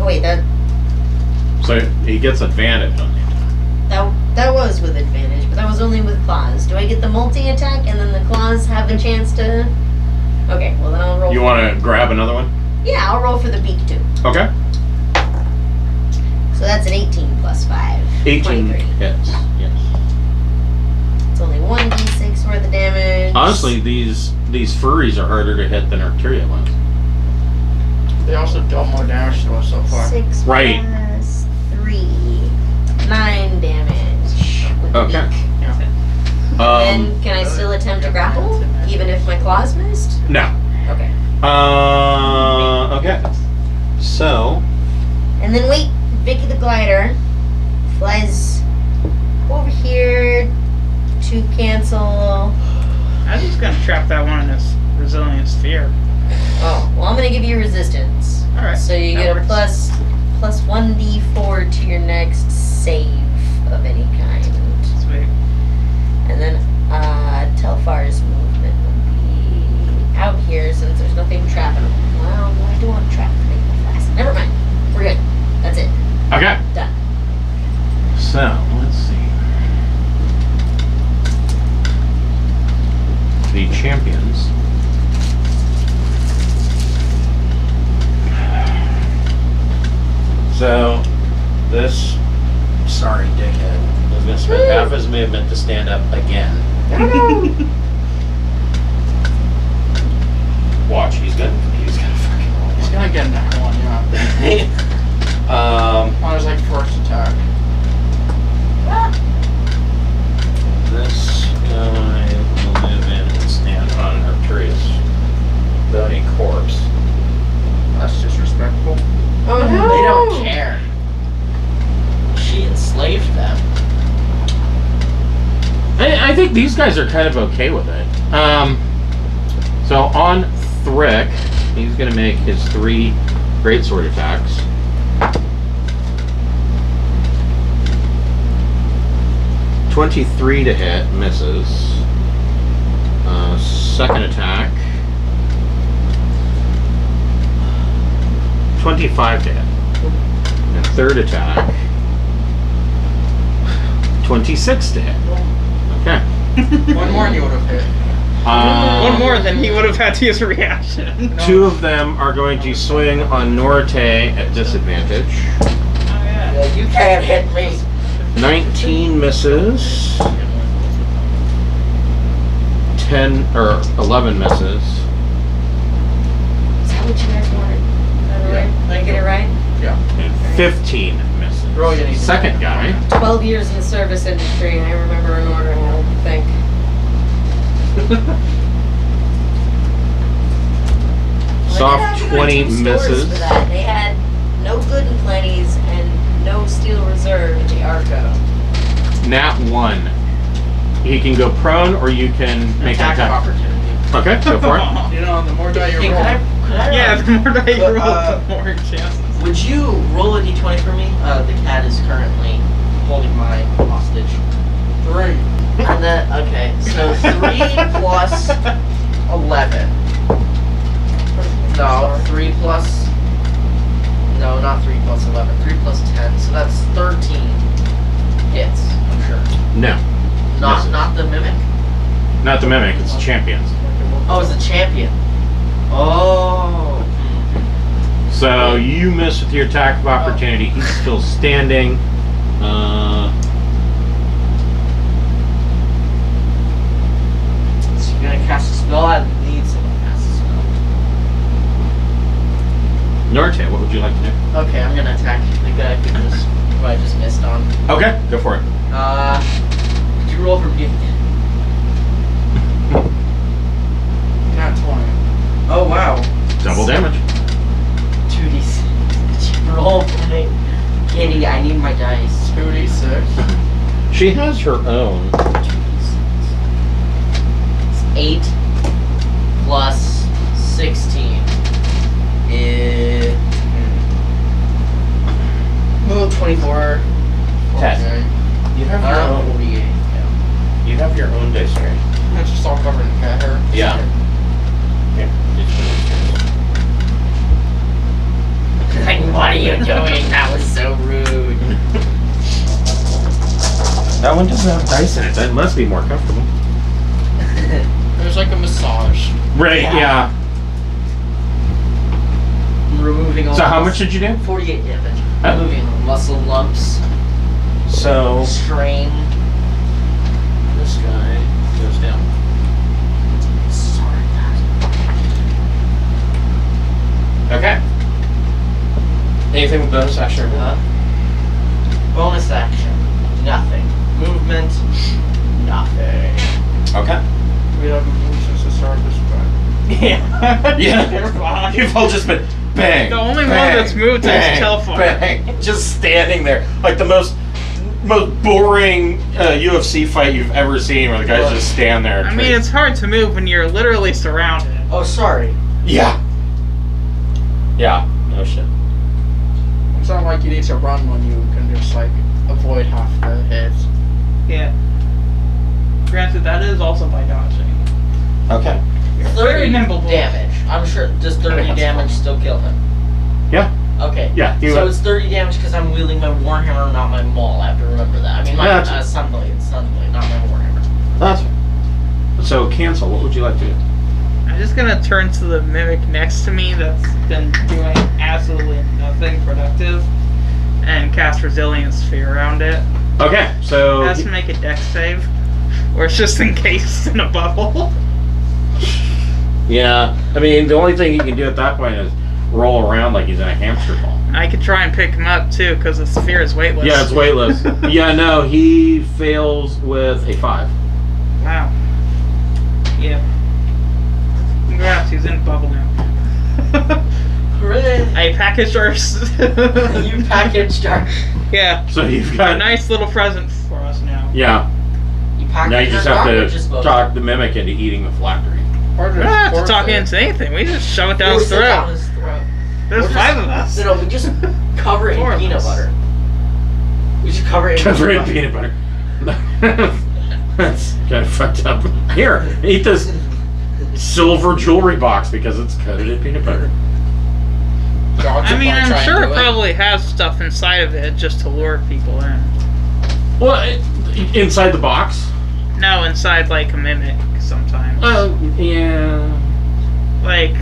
Oh wait, that So he gets advantage on the attack. that was with advantage, but that was only with claws. Do I get the multi-attack and then the claws have a chance to... Okay, well then I'll roll. You want to grab another one? Yeah, I'll roll for the beak too. Okay. So that's an 18 +5. 18 23. hits. Yes. It's only 1d6 worth of damage. Honestly, these furries are harder to hit than Arcturia ones. They also dealt more damage to us so far. 6 Right. plus 3. 9 damage. With the Okay. beak. And can I still attempt to grapple, even if my claws missed? No. Okay. Okay. So, And then wait, Vicky the glider flies over here to cancel. I'm just gonna trap that one in this resilient sphere. Oh, well, I'm gonna give you resistance. Alright. So you that get a works. plus 1d4 to your next save of any kind. Sweet. And then Telfar's movement will be out here since there's nothing trapping him. Well, I do want to trap to make him fast. Never mind. We're good. That's it. Okay. Done. So, let's see. The champions. So, this sorry dickhead is going to spend half his movement to stand up again. Watch, he's gonna fucking roll. He's gonna get another one, yeah. On his like first attack. This guy will move in and stand on Arcturia's bony corpse. That's disrespectful. Oh no! They don't care. She enslaved them. I think these guys are kind of okay with it. So on Thrick, he's going to make his 3 greatsword attacks. .23 to hit, misses. Second attack. 25 to hit. And third attack. 26 to hit. Okay. One more and you would have hit. One more, then he would have had to use a reaction. 2 of them are going to swing on Norte at disadvantage. Oh, yeah. Yeah, you can't hit me. 19 misses. 11 misses. Is that what you guys wanted? Is that right? Did I get it right? And 15 misses. Roll your knee. Second guy. 12 years in the service industry, and I remember an order, and I don't think. Soft 20 misses. For that. They had no good and plenties and no steel reserve in the Arco. Nat 1. He can go prone, or you can make an Attack of attack. opportunity. Okay, go for it. You know, the more die you Hey, roll. could I Yeah, the more die you But, roll, the more chances. would you roll a d20 for me? The cat is currently holding my hostage. 3. And then, okay, so 3 plus 11. No, 3 plus. No, not 3 plus 11. 3 plus 10. So that's 13 hits, I'm sure. No. Misses. Not the mimic? Not the mimic, it's champions. Oh, it's the champion. Oh. So you miss with your attack of opportunity. He's still standing. So you're gonna cast a spell? I need someone to cast a spell. Norte, what would you like to do? Okay, I'm gonna attack the guy who I just missed on. Okay, go for it. Could you roll for me? Not 20. Oh wow. Double damage. 2d6. Roll for me. Kitty, I need my dice. 2d6. She has her own. 2d6. It's 8 plus 16 is 24. 10. You have your own. 48. Yeah. You have your own dice tray. That's just all covered in cat hair. Yeah. Yeah. Like, what are you doing? That was so rude. That one doesn't have dice in it. That must be more comfortable. There's like a massage. Right, yeah. I'm removing all. So how much did you do? 48 damage. Huh? Removing muscle lumps, So strain. This guy goes down. Sorry, guys. Okay. Anything with bonus action? Bonus action. Nothing. Movement. Nothing. Okay. We haven't moved since the start of this fight. Yeah. yeah, you've all just been bang. The only one bang, that's moved is bang, Telfar. bang, just standing there like the most boring UFC fight you've ever seen, where the guys just stand there. I mean, it's hard to move when you're literally surrounded. Oh, sorry. yeah. No shit. It's not like you need to run when you can just like avoid half the hits. Yeah. Granted, that is also by dodging. Okay. 30 nimble wolf. damage. I'm sure. Does 30 That's damage fine. still kill him? Yeah. Okay. Yeah. So it's 30 damage because I'm wielding my Warhammer, not my maul. I have to remember that. I mean, my Yeah, Sunblade. It's Sunblade, not my Warhammer. That's so cancel. What would you like to do? I'm just gonna turn to the mimic next to me that's been doing absolutely nothing productive and cast Resilience Sphere around it. Okay, so It has to make a dex save. Or it's just encased in a bubble. yeah, I mean the only thing you can do at that point is roll around like he's in a hamster ball. I could try and pick him up too, because the sphere is weightless. Yeah, it's weightless. Yeah, no, he fails with a 5. Wow. Yeah. Congrats, he's in a bubble now. Hooray! I packaged ours. You packaged our. Yeah. So you've A got nice little present for us now. yeah. You packaged Now you just our have garbage to disposal. talk the mimic into eating the phylactery. Or We just don't have to force talk it. into anything. We just shove it down Force his it down throat. his throat. There's Or 5 just- of us. No, we just cover it Four in of peanut us. butter. We should cover it in Cover it in peanut butter. That's kind of fucked up. Here, eat this silver jewelry box because it's coated in peanut butter. Dogs I will mean, probably I'm try and sure do it probably has stuff inside of it just to lure people in. Well, inside the box. No, inside like a mimic sometimes. Oh, yeah. Like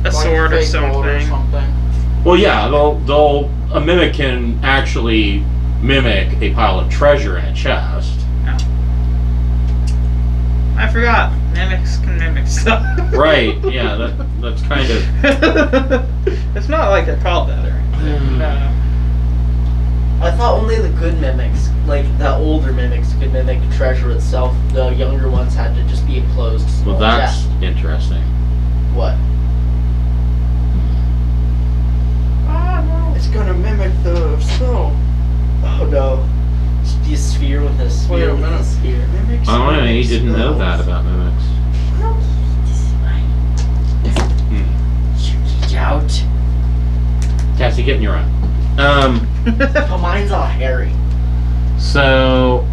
a Like sword or fake gold or something. something. Well, yeah, a mimic can actually mimic a pile of treasure in a chest. I forgot. Mimics can mimic stuff. Right, yeah, that's kind of... It's not like they're called that or anything. No. I thought only the good mimics, like the older mimics, could mimic treasure itself. The younger ones had to just be a closed small Well, that's chest. interesting. What? It's gonna mimic the spell. Oh no. Just be a sphere with a sphere Wait a with a minute. sphere. Mimics Oh, yeah, mimic you didn't know that spells. about mimics. Shoot out. Cassie, get in your own. Oh, mine's all hairy. So...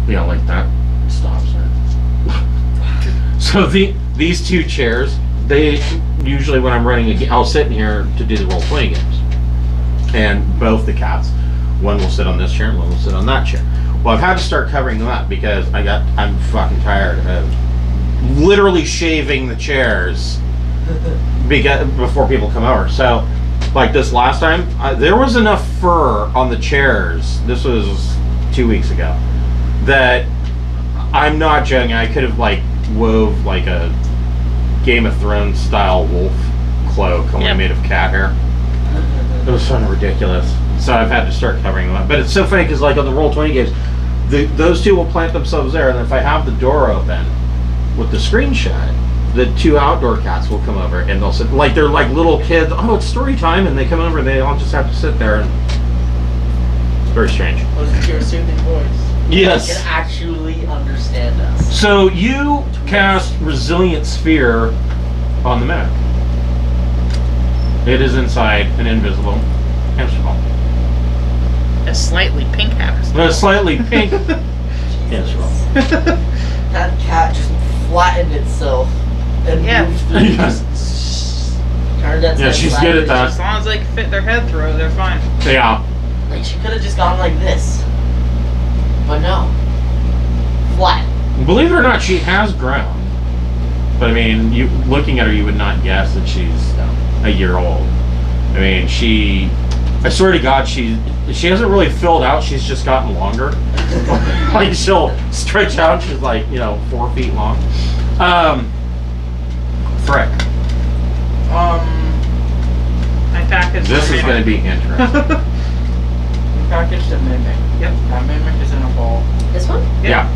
Yeah, like that stops it. So these two chairs, they usually when I'm running a game, I'll sit in here to do the role-playing games. And both the cats, one will sit on this chair and one will sit on that chair. Well, I've had to start covering them up because I'm fucking tired of literally shaving the chairs before people come over. So, like this last time, there was enough fur on the chairs. This was 2 weeks ago. That I'm not joking. I could have like wove like a Game of Thrones style wolf cloak only Yep. made of cat hair. It was kind of ridiculous. So I've had to start covering them up. But it's so funny because like on the Roll20 games, those two will plant themselves there, and if I have the door open with the screen shut, the two outdoor cats will come over and they'll sit like they're like little kids. Oh, it's story time, and they come over and they all just have to sit there, and it's very strange. Listen to your soothing voice. Yes. They can actually understand us. So you cast Resilient Sphere on the mimic. It is inside an invisible hamster ball. A slightly pink hamster. A slightly pink hamster ball. That cat just flattened itself and Yeah. moved through. Yes. Turned that Yeah, side she's flat. good at that. As long as they can fit their head through it, they're fine. Yeah. Like she could have just gone like this, but no, flat. Believe it or not, she has grown. But I mean, you looking at her, you would not guess that she's a year old. I mean, I swear to God, she hasn't really filled out. She's just gotten longer. Like she'll stretch out. She's like 4 feet long. Frick. I packaged This is going to be interesting. We packaged a mimic. Yep. That mimic is in a ball. This one? Yeah.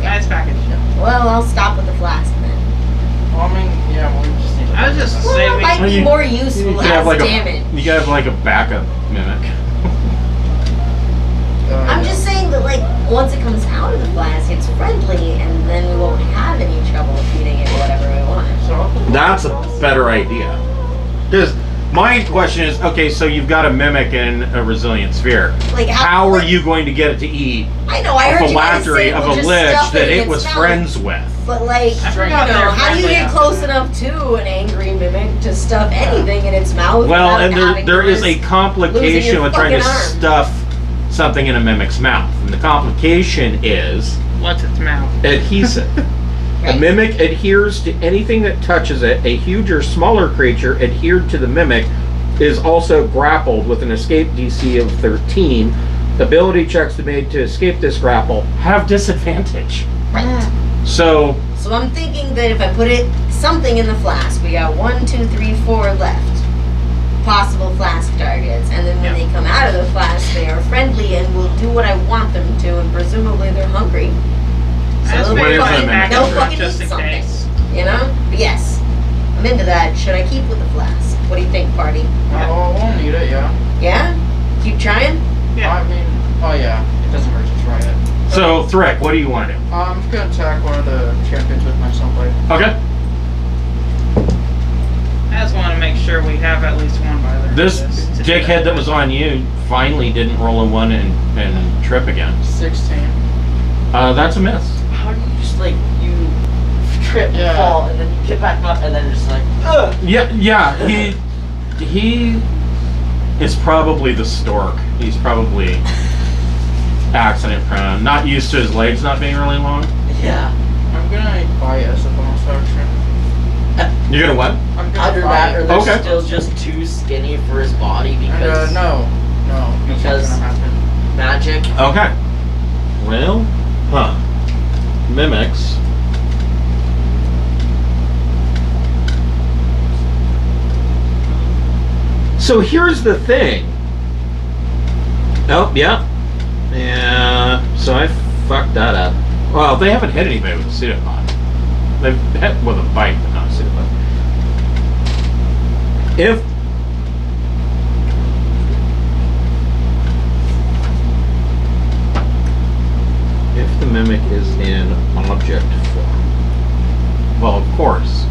Nice package. Well, I'll stop with the flask then. Well, I mean, yeah, we just need to. I was just Well, saying it might Well, be you- more You useful could have as like damage. you could have like a backup mimic. I'm just saying that, like, once it comes out of the flask, it's friendly, and then we won't have any trouble feeding it whatever we want. That's a better idea. Because My question is, okay, so you've got a mimic in a resilient sphere. Like How are you going to get it to eat I know, I a heard you guys phylactery say of we'll a just lich stuff that in it its was mouth. friends with? But like, I you forgot know, they're how do you friendly get after close that. enough to an angry mimic to stuff anything in its mouth? Well, without and having there to is a risk losing complication your with trying to fucking arm? stuff something in a mimic's mouth. And the complication is What's its mouth? adhesive. Right. A mimic adheres to anything that touches it. A huge or smaller creature adhered to the mimic is also grappled with an escape DC of 13. Ability checks to be made to escape this grapple have disadvantage. Right. So, So I'm thinking that if I put something in the flask, we got 1, 2, 3, 4 left. Possible flask targets. And then when they come out of the flask, they are friendly and will do what I want them to, and presumably they're hungry. So That's they'll What is fucking, a mimic? they'll fucking Just eat in something. case. You know? But yes, I'm into that. Should I keep with the flask? What do you think, party? Oh, we'll need it, yeah. Yeah? Keep trying? Yeah. I mean, oh yeah, it doesn't hurt to try it. so Thrick, what do you want to do? I'm just gonna attack one of the champions with my sunblade. Okay. I just want to make sure we have at least one by the This dickhead that was on you finally didn't roll a 1 and trip again. 16. That's a miss. How do you just like you trip and Yeah. fall and then you get back up and then just like ugh. Yeah, he is probably the stork. He's probably accident prone. Not used to his legs not being really long. Yeah. I'm gonna buy it as a bonus action. You're gonna what? I'm gonna Either buy that or it. they're Okay. still just too skinny for his body And, because no, that's not Because- gonna happen. magic. Okay. Well, mimics. So here's the thing. Oh, yeah. Yeah. So I fucked that up. Well, they haven't hit anybody with a pseudopod. They've hit with a bite, but not a pseudopod. If the mimic is in object form. Well, of course.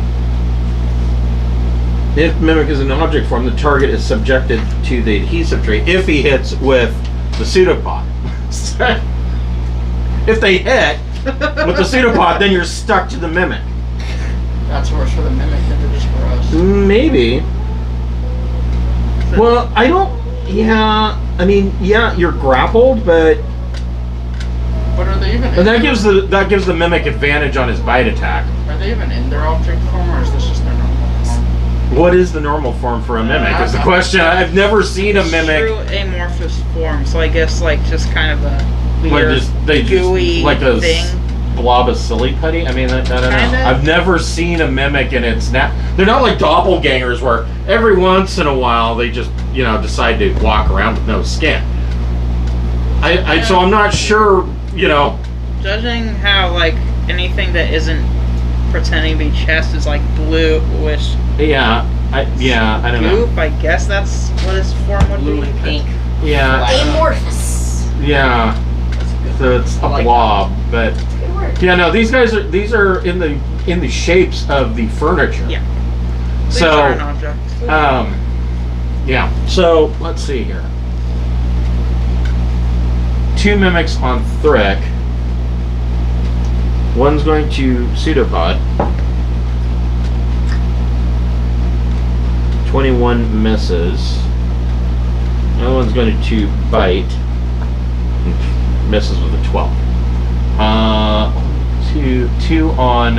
If mimic is in object form, the target is subjected to the adhesive trait if he hits with the pseudopod. If they hit with the pseudopod, then you're stuck to the mimic. That's worse for the mimic than it is for us. Maybe. Well, I don't. Yeah, I mean, yeah, you're grappled, but But are they even? and that gives the mimic advantage on his bite attack. Are they even in their object form, or is this just their normal form? What is the normal form for a mimic? Is the question. I've never seen a mimic. True amorphous form, so I guess like just kind of a Like weird, they gooey like a thing. blob of silly putty. I mean, I don't know. Kinda. I've never seen a mimic and it's not. They're not like doppelgangers where every once in a while they just decide to walk around with no skin. So I'm not sure. Judging how like anything that isn't pretending to be chest is like bluish Yeah. I don't know. goop, I guess that's what his form would Blue be. and pink. Yeah. Amorphous. Yeah. So it's a I like blob, but Good word. yeah, no, these are in the shapes of the furniture. Yeah. These So are an object. yeah. So let's see here. 2 mimics on Thrick. One's going to pseudopod. 21 misses. Another one's going to bite. Misses with a 12. Two on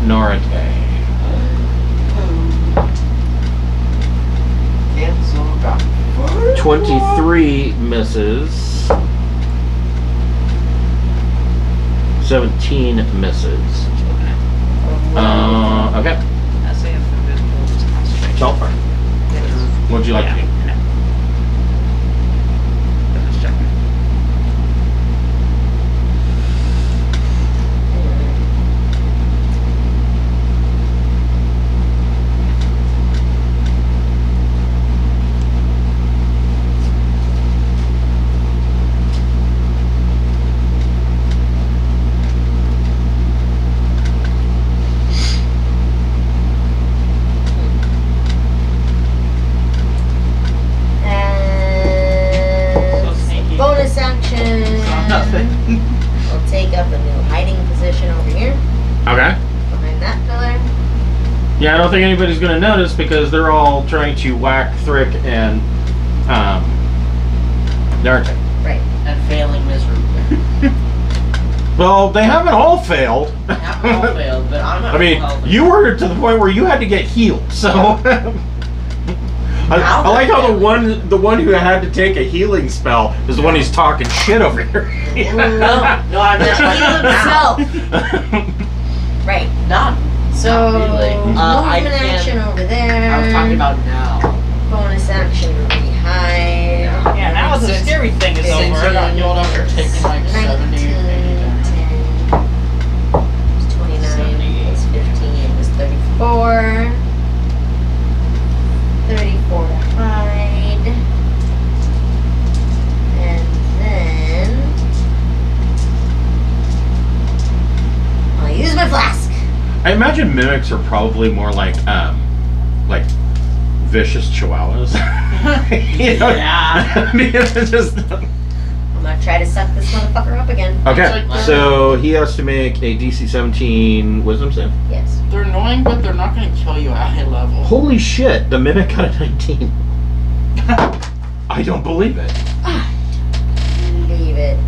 Norite. Cancel back. 23 misses. 17 misses. Okay. That's the invisible is concentration. Sulfur. What'd you like to do? No. Just checking. Okay. behind that pillar. Yeah, I don't think anybody's going to notice because they're all trying to whack Thrick and Dartek. Right. And failing miserably. Well, they haven't all failed. I haven't all failed, but I'm at I mean, full health. you were to the point where you had to get healed, so. I like how the one who had to take a healing spell is the one who's talking shit over here. No, I'm just Heal himself. Right. Not. So, Not really. I movement can't- action over there. I was talking about now. Bonus action to rehide. Yeah, now the scary thing is Since over. you're not healed after taking like 70, 80 damage. 10. It's 29 plus 15 is 34. 34 to hide. And then I'll use my flask. I imagine mimics are probably more like vicious chihuahuas. You know? Yeah. I mean, it's just. I'm gonna try to suck this motherfucker up again. Okay, so he has to make a DC 17 Wisdom save. Yes. They're annoying, but they're not going to kill you at high level. Holy shit! The mimic got a 19. I don't believe it. Leave it.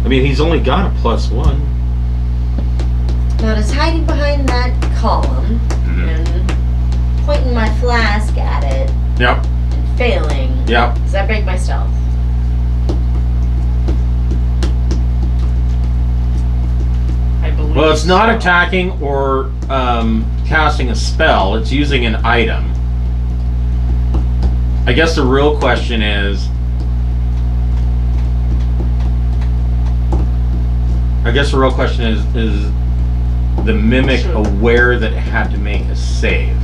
I mean, he's only got a +1. Now just hiding behind that column and pointing my flask at it Yep. and failing. Yep. Does that break my stealth? I believe. Well, it's not so. attacking or casting a spell. It's using an item. I guess the real question is. Is the mimic aware that it had to make a save?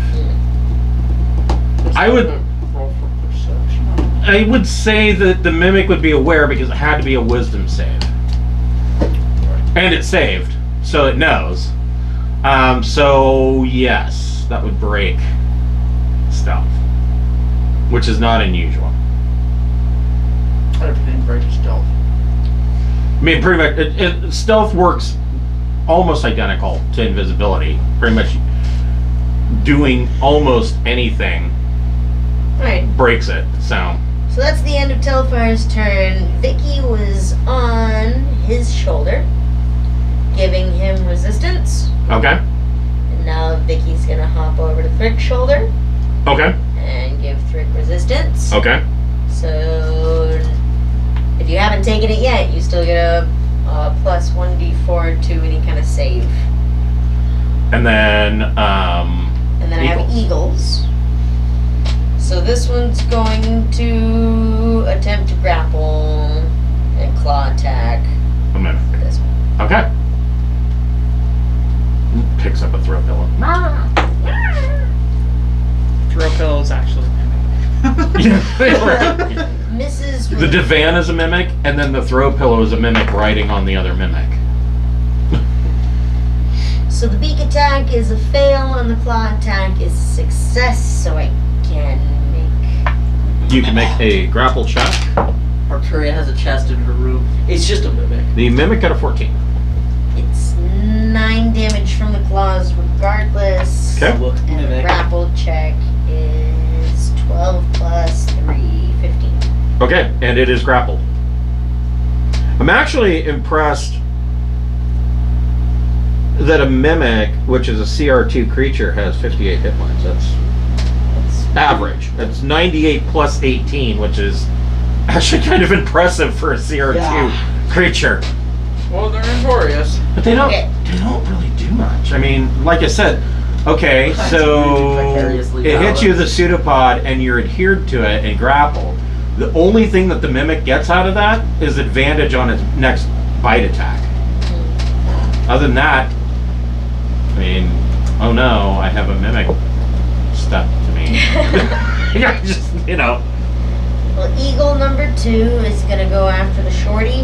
It's I would- a roll for perception. I would say that the mimic would be aware because it had to be a wisdom save. And it saved, so it knows. So yes, that would break stealth, which is not unusual. Everything breaks stealth. I mean, pretty much, stealth works almost identical to invisibility. Pretty much doing almost anything Alright, breaks it, so. so that's the end of Telfar's turn. Vicky was on his shoulder, giving him resistance. Okay, And now Vicky's gonna hop over to Thrick's shoulder okay, and give Thrick resistance. okay. So, if you haven't taken it yet, you still get a plus 1d4 to any kind of save. And then, And then I have eagles. So this one's going to attempt to grapple and claw attack a minute. for this one. Okay. Picks up a throw pillow. Throw pillow is actually Misses with The divan is a mimic, and then the throw pillow is a mimic riding on the other mimic. So the beak attack is a fail and the claw attack is a success, so I can make... You can make a grapple check. Arcturia has a chest in her room. It's just a mimic. The mimic got a 14. It's 9 damage from the claws regardless. Okay. Look, And the mimic. grapple check is 12 plus 3, 15. Okay, and it is grappled. I'm actually impressed that a mimic, which is a CR2 creature, has 58 hit points. That's average. That's 98 plus 18, which is actually kind of impressive for a CR2 Yeah. creature. Well, they're notorious. But they don't. Okay. They don't really do much. I mean, like I said. Okay, That's so really vicariously it hits you with a balanced. pseudopod, and you're adhered to it and grappled. The only thing that the mimic gets out of that is advantage on its next bite attack. Other than that, I mean, oh no, I have a mimic stuck to me. Yeah, just, you know. Well, eagle number 2 is gonna go after the shorty.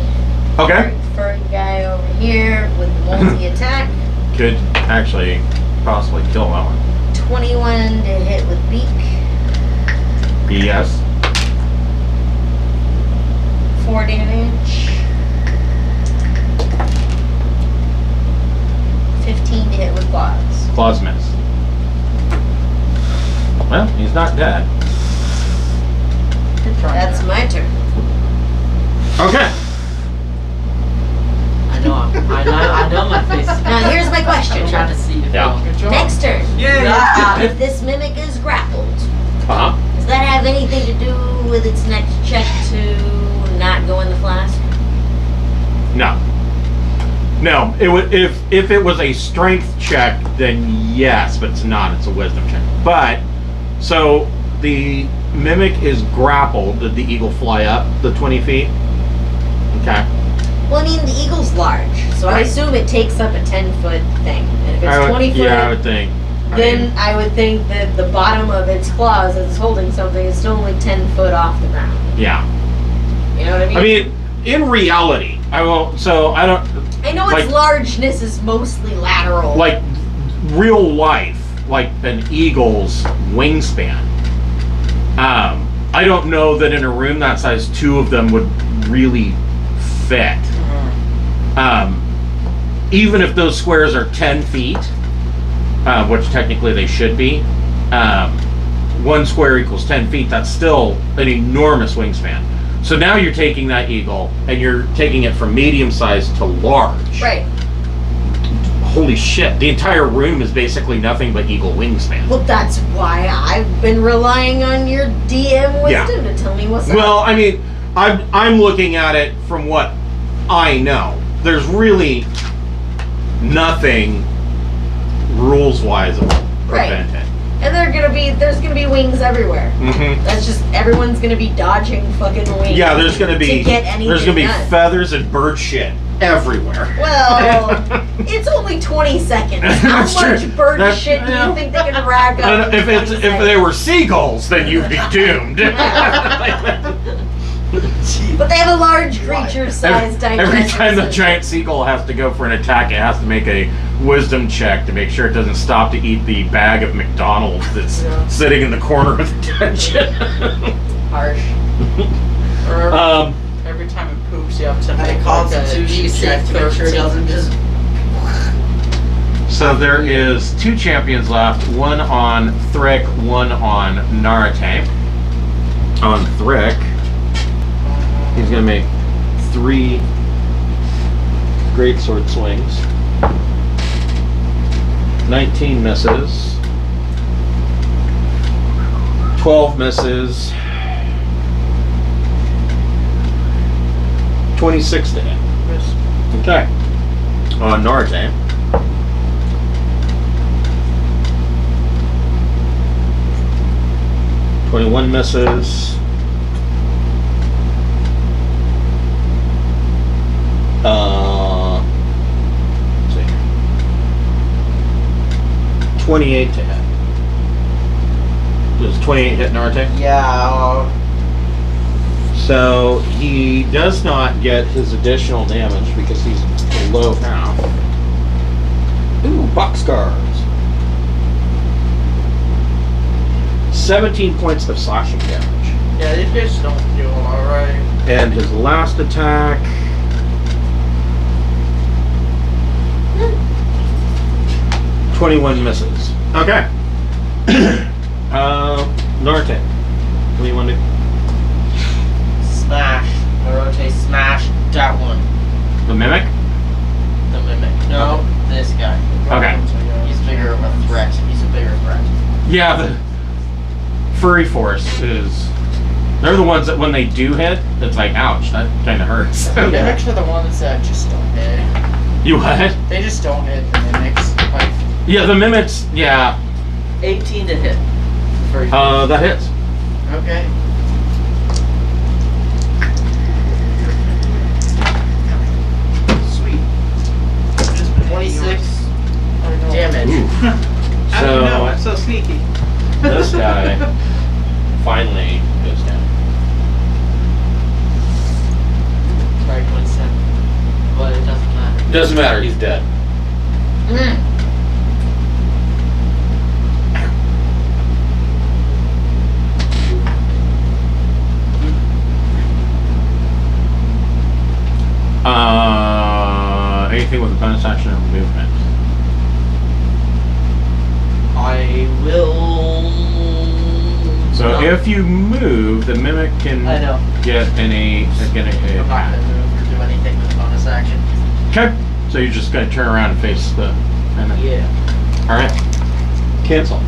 Okay. Furry guy over here with multi attack. Could actually possibly kill that one. 21 to hit with beak. Yes. 4 damage. 15 to hit claws miss. Well, he's not dead. Good try. That's my turn. Okay. I know my face. Now here's my question. I'm trying to see if Yeah. Good job. Next turn. Yeah. If this mimic is grappled, Uh-huh. does that have anything to do with its next check to not go in the flask? No. No. It would if it was a strength check, then yes, but it's not. It's a wisdom check. But so the mimic is grappled. Did the eagle fly up the 20 feet? Okay. Well, I mean, the eagle's large, so I Right. assume it takes up a 10-foot thing. And if it's 20 foot, Yeah, I would think. then I would think that the bottom of its claws, as it's holding something, is still only 10 foot off the ground. Yeah. You know what I mean? I mean, in reality, I won't. So I don't I know its like- largeness is mostly lateral. like real life, like an eagle's wingspan. I don't know that in a room that size, two of them would really fit. Even if those squares are 10 feet, which technically they should be, one square equals 10 feet, that's still an enormous wingspan. So now you're taking that eagle and you're taking it from medium size to large. Right. Holy shit, the entire room is basically nothing but eagle wingspan. Well, that's why I've been relying on your DM wisdom to tell me what's Well, up. I mean, I'm looking at it from what I know. There's really nothing rules-wise that will prevent it. And there's gonna be wings everywhere. Mm-hmm. That's just, everyone's gonna be dodging fucking wings. Yeah, there's gonna be to get anything done. feathers and bird shit everywhere. Well, it's only 20 seconds. How That's much true. bird That's- shit do yeah. you think they can rack up? If they were seagulls, then you'd be doomed. But they have a large creature-sized digestive Every time the system. giant seagull has to go for an attack, it has to make a wisdom check to make sure it doesn't stop to eat the bag of McDonald's that's sitting in the corner of the dungeon. Harsh. Or every time it poops, you have to And make a like a constitution check D6 to make sure it doesn't just. So there is 2 champions left, one on Thrick, one on Narate. On Thrick, he's gonna make 3 greatsword swings. 19 misses. 12 misses. 26 to hit. Okay. On Narate. One misses. Let's see. 28 to hit. Does 28 hit Narate? Yeah. So he does not get his additional damage because he's below half. Ooh, boxcars. 17 points of slashing damage. Yeah, these guys don't do alright. And his last attack. Hmm. 21 misses. Okay. Norte. What do you want to do? Smash. Naruto smash that one. The mimic? The mimic. No, this guy. Okay. He's bigger of a threat. He's a bigger threat. Yeah, the furry force is. They're the ones that when they do hit, it's like, ouch, that kind of hurts. The mimics are the ones that just don't hit. You what? They just don't hit the mimics. Like, Yeah, the mimics, yeah. 18 to hit. That hits. okay. Sweet. 26 damage. Ooh. I don't know, it's so sneaky. This guy finally goes down. Sorry, 27. But it doesn't matter. Doesn't matter, he's dead. Anything with a bonus action or movement. I will. So No. if you move, the mimic can I know. get any. Get a I'm not gonna move or do anything with bonus action. Okay. So you're just gonna turn around and face the mimic. Yeah. All right. Cancel.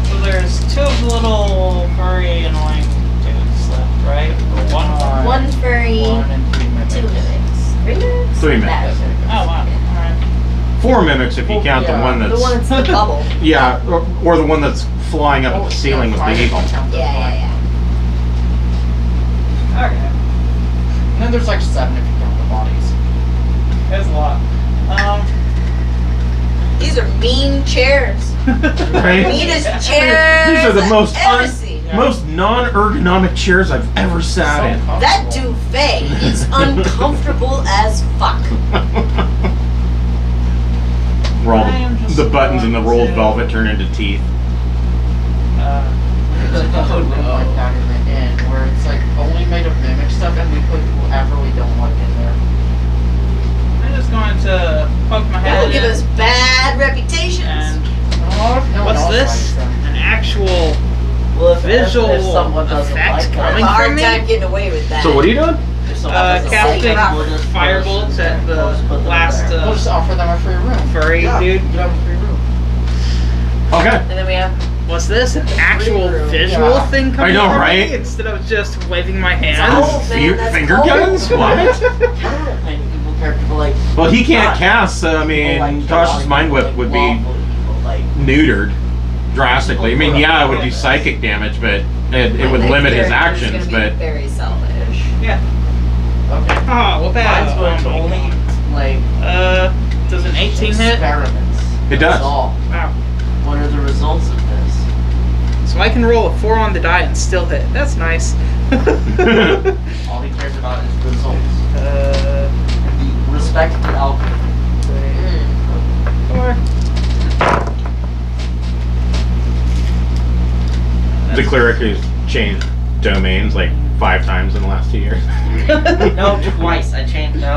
So there's two of the little furry annoying dudes left, right? Or one. One furry, 1 and 3 mimics. 2 mimics. 3 mimics? 3 mimics. Oh wow. Alright. 4 mimics if you count the Yeah. one The that's. one that's the bubble. Yeah, or the one that's flying up at Oh, the ceiling with the fine. eagle. Yeah. Okay. And then there's like 7 if you count the bodies. That's a lot. These are mean chairs. Right? Meanest chairs These are the most I've ever seen. most non-ergonomic chairs I've ever sat in. That duvet is uncomfortable as fuck. Where all I am just the buttons in the rolled going to- velvet turn into teeth. There's a room like that in the inn where it's like only made of mimic stuff and we put whoever we don't like in there. I'm just going to poke my That'll head give in us bad reputations. and No one what's else this? likes them. An actual Well, if visual if someone doesn't effect like I coming have a hard from me? time getting away with that. So what are you doing? if someone doesn't casting like it, we'll just fire push bolts them at there. the We'll just put them last, there. We'll just offer them a free room. furry Yeah, dude. you have a free room. Okay. And then we have What's this? An actual room. visual Yeah. thing I coming know, from right? me instead of just waving my Oh, hands? man, that's Finger cold. guns? What? Maybe people character but like. Well, he can't not- cast, so I mean, like, Tosh's mind whip would be lawful evil, like. neutered drastically. I mean, yeah, it would do psychic damage, but it would My limit his character's actions. gonna be But very selfish. Yeah. Okay. Oh, well Mine's going to that. only like Does an 18 hit? experiments. it That's does. all. Wow. What are the results of this? So I can roll a 4 on the die and still hit. That's nice. All he cares about is results. And the respect the algorithm. The cleric has changed domains like 5 times in the last 2 years. No, twice. I changed twice.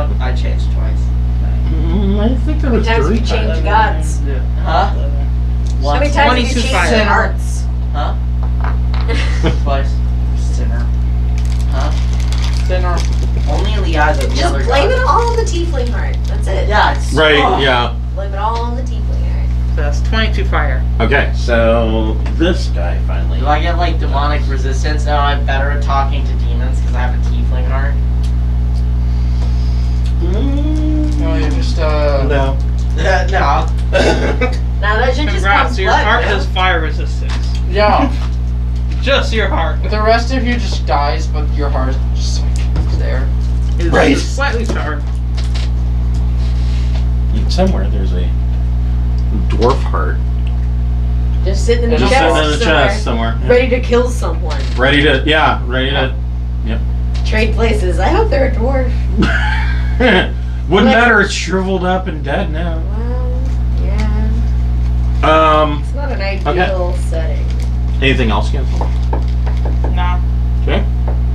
I think there How many was times have 3 you changed times. gods? Huh? How Once. many times have 22 you changed fire. hearts? Huh? Twice. Sinner. Huh? Sinner. Only in the eyes of the Just other blame god. it all on the tiefling heart. That's it. Yeah, it's Right, oh. yeah. Blame it all on the tiefling heart. So that's 22 fire. Okay, so this guy finally. Do I get like demonic resistance now? I'm better at talking to demons because I have a tiefling heart. No, you just No. No. Now that shit just Congrats, comes so your blood, heart man. has fire resistance. yeah. Just your heart. The rest of you just dies, but your heart is just like there. Is Right. slightly charred. Somewhere there's a dwarf heart. Just sitting in the Just chest, Sitting in the somewhere, chest somewhere. Yeah. ready to kill someone. Ready to, yeah, ready to. Trade places. I hope they're a dwarf. Wouldn't matter, it's shriveled up and dead now. Well, yeah. It's not an ideal setting. Anything else, Cancel? Nah. Okay.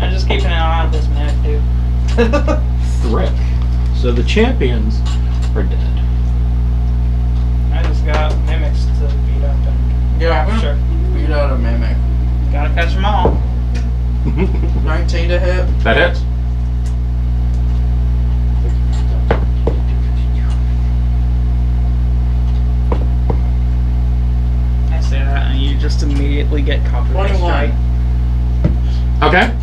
I'm just keeping an eye on this minute, dude. Thrick. So the champions are dead. I just got mimics to beat up and Yeah. sure. Beat out a mimic. Gotta catch them all. 19 to hit. That hits. I say that and you just immediately get covered. by 21. strike. Okay.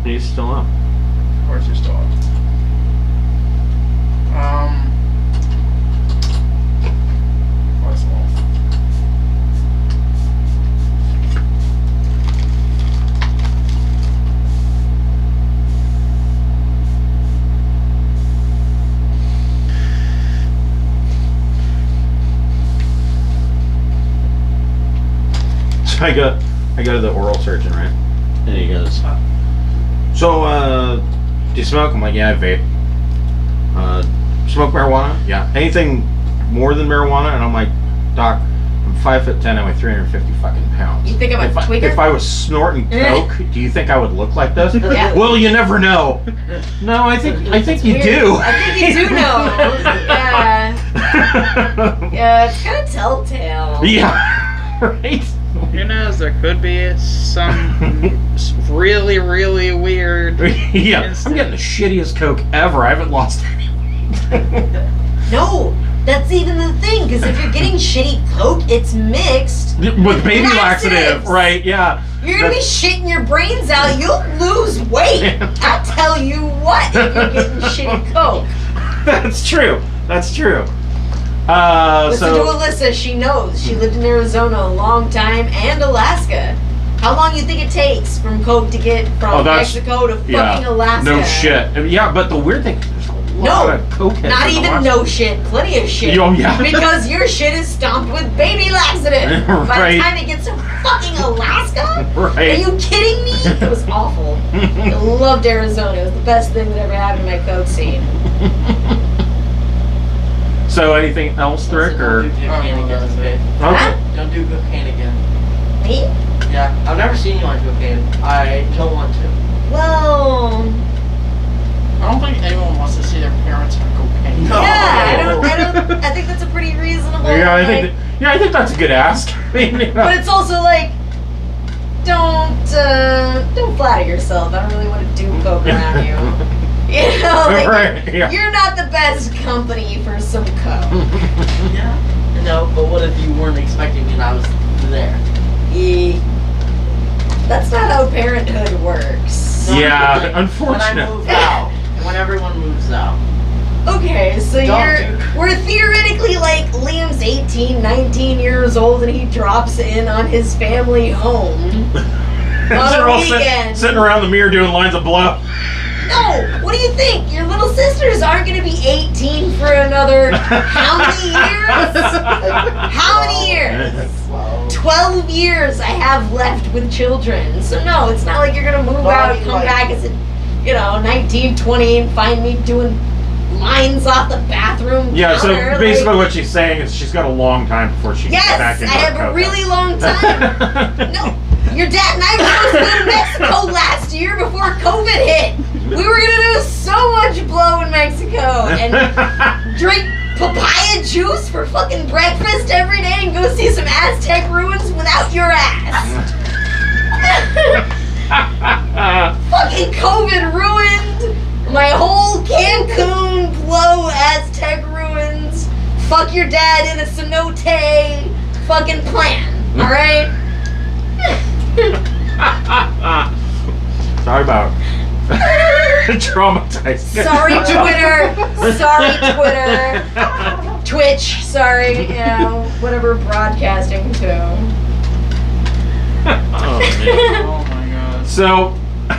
He's still up. Of course you're still up. What's wolf? So I go to the oral surgeon, right? And he goes, so, do you smoke? I'm like, yeah, I vape. Smoke marijuana? Yeah. Anything more than marijuana? And I'm like, Doc, I'm 5'10", I weigh 350 fucking pounds. You think I'm a if tweaker? if I was snorting coke, do you think I would look like this? Yeah. Well, you never know. No, I think you Weird. do. I think you do know. Yeah. Yeah, it's kind of telltale. Yeah, right? Who knows? There could be some really, really weird. Yeah, I'm instant. getting the shittiest Coke ever. I haven't lost any weight. No, that's even the thing, because if you're getting shitty Coke, it's mixed With baby laxative, laxatives. right? Yeah. You're gonna be shitting your brains out. You'll lose weight. I tell you what, if you're getting shitty Coke. That's true. That's true. Listen to Alyssa. She knows. She lived in Arizona a long time and Alaska. How long you think it takes from Coke to get from Mexico to fucking Alaska? No shit. I mean, yeah, but the weird thing is there's a lot of Coke heads not in even Alaska. no shit. Plenty of shit. Oh, yeah. Because your shit is stomped with baby laxative. By Right. the time it gets to fucking Alaska? Right. Are you kidding me? It was awful. I loved Arizona. It was the best thing that ever happened to my Coke scene. So anything else, Rick, or? Don't do cocaine again, okay? Okay. Don't do cocaine again. Me? Yeah, I've never seen you on cocaine. I don't want to. Well, I don't think anyone wants to see their parents on cocaine. No. yeah, I think that's a pretty reasonable. Yeah, I like, think that's a good ask. I mean, you know. But it's also like, don't flatter yourself. I don't really want to do coke around you. You know, like, Right, yeah. you're not the best company for some coke. Yeah. No, but what if you weren't expecting me and I was there? That's not how parenthood works. No, Yeah, like, unfortunate. When I move out, and when everyone moves out. Okay, so Don't we're theoretically like Liam's 18, 19 years old and he drops in on his family home on They're a all weekend. sitting around the mirror doing lines of blow. No, what do you think? Your little sisters aren't going to be 18 for another how many years? How many years? 12 years I have left with children. So no, it's not like you're going to move But I out, mean, come like- back as a, 19, 20 and find me doing lines off the bathroom Yeah, so counter, basically like, what she's saying is she's got a long time before she gets back yes, into I have a really long time. No, your dad and I were supposed to go to Mexico last year before COVID hit. We were gonna do so much blow in Mexico and drink papaya juice for fucking breakfast every day and go see some Aztec ruins without your ass. Fucking COVID ruined my whole Cancun blow Aztec ruins. Fuck your dad in a cenote fucking plan. Alright? Talk about traumatized. Sorry, Twitter. Sorry, Twitter. Twitch. Sorry, whatever broadcasting to. Oh, man. Oh my god. So, I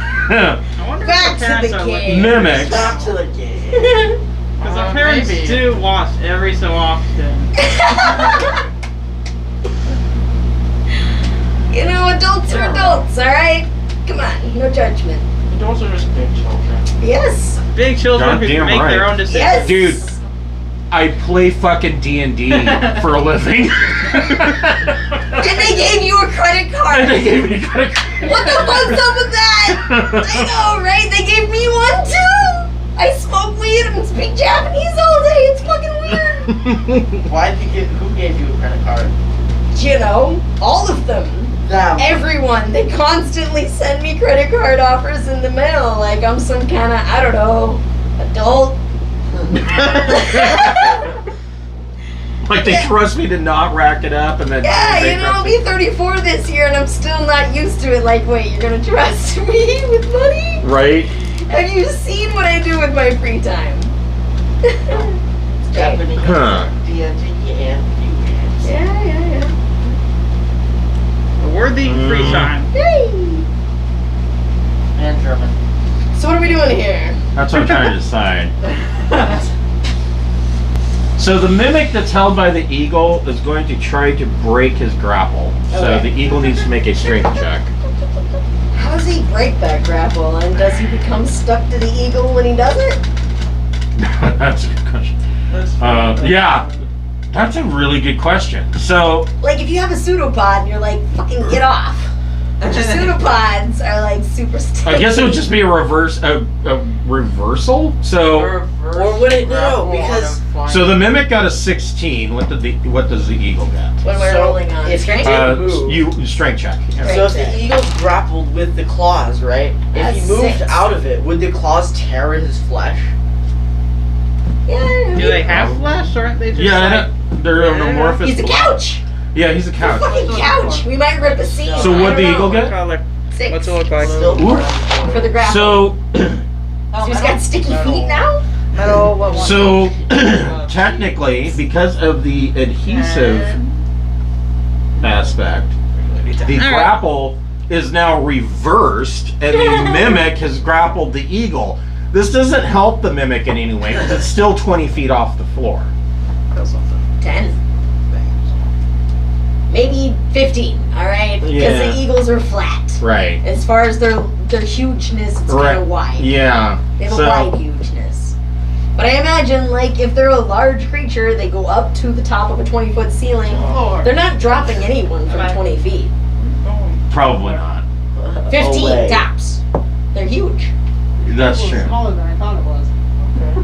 wonder Back if to their parents the are game. looking. mimics. Back to the game. Because our parents Maybe. do watch every so often. Adults are adults, alright? Come on, no judgment. Adults are just big children. Yes. Big children who Goddamn can make their right. own decisions. Yes. Dude, I play fucking D&D for a living. And they gave you a credit And card. they gave me credit card. What the fuck's up with that? I know, right? They gave me one too. I smoke weed and speak Japanese all day. It's fucking weird. Why did you get? Who gave you a credit card? All of them. Them. Everyone. They constantly send me credit card offers in the mail like I'm some kind of, I don't know, adult. Like they trust me to not rack it up and then Yeah, they I'll be 34 this year and I'm still not used to it. Like, wait, you're gonna trust me with money? Right? Have you seen what I do with my free time? Japanese, Huh. D&D, and video games. Yeah. A worthy free time. Yay! And German. So what are we doing here? That's what I'm trying to decide. So the mimic that's held by the eagle is going to try to break his grapple. So Okay. the eagle needs to make a strength check. How does he break that grapple? And does he become stuck to the eagle when he does it? That's a good question. Yeah, that's a really good question. So, Like if you have a pseudopod and you're like, fucking get off. But your pseudopods are like super sticky. I guess it would just be a reversal. So, reverse. Or would it? No, grapple because on him flying. So the mimic got a 16. What does the eagle get? What am I So, rolling on? if Strength? Move. You strength check. Yeah. Right. so if the eagle's grappled with the claws, right? If That's he moved 6. out of it, would the claws tear at his flesh? Yeah. Do they have flesh, or aren't they just Yeah, like... they're an amorphous. He's a blob. couch. Yeah, he's a He's a couch. fucking couch. We might rip a seam. So I what'd the don't eagle know. get? Color. 6. What's it look like? Still Ooh. For the grapple. So, So he's got sticky feet now? Metal, what one? so technically, because of the adhesive aspect, the grapple is now reversed, and the mimic has grappled the eagle. This doesn't help the mimic in any way because it's still 20 feet off the floor. 10. Maybe 15, alright? Because Yeah. the eagles are flat. Right. As far as their hugeness, it's Right. kind of wide. Yeah. They have So- a wide hugeness. But I imagine, like, if they're a large creature, they go up to the top of a 20-foot ceiling. Oh, They're not dropping anyone from 20 feet. Probably not. 15 Away. tops. They're huge. That's true. Smaller than I thought it was.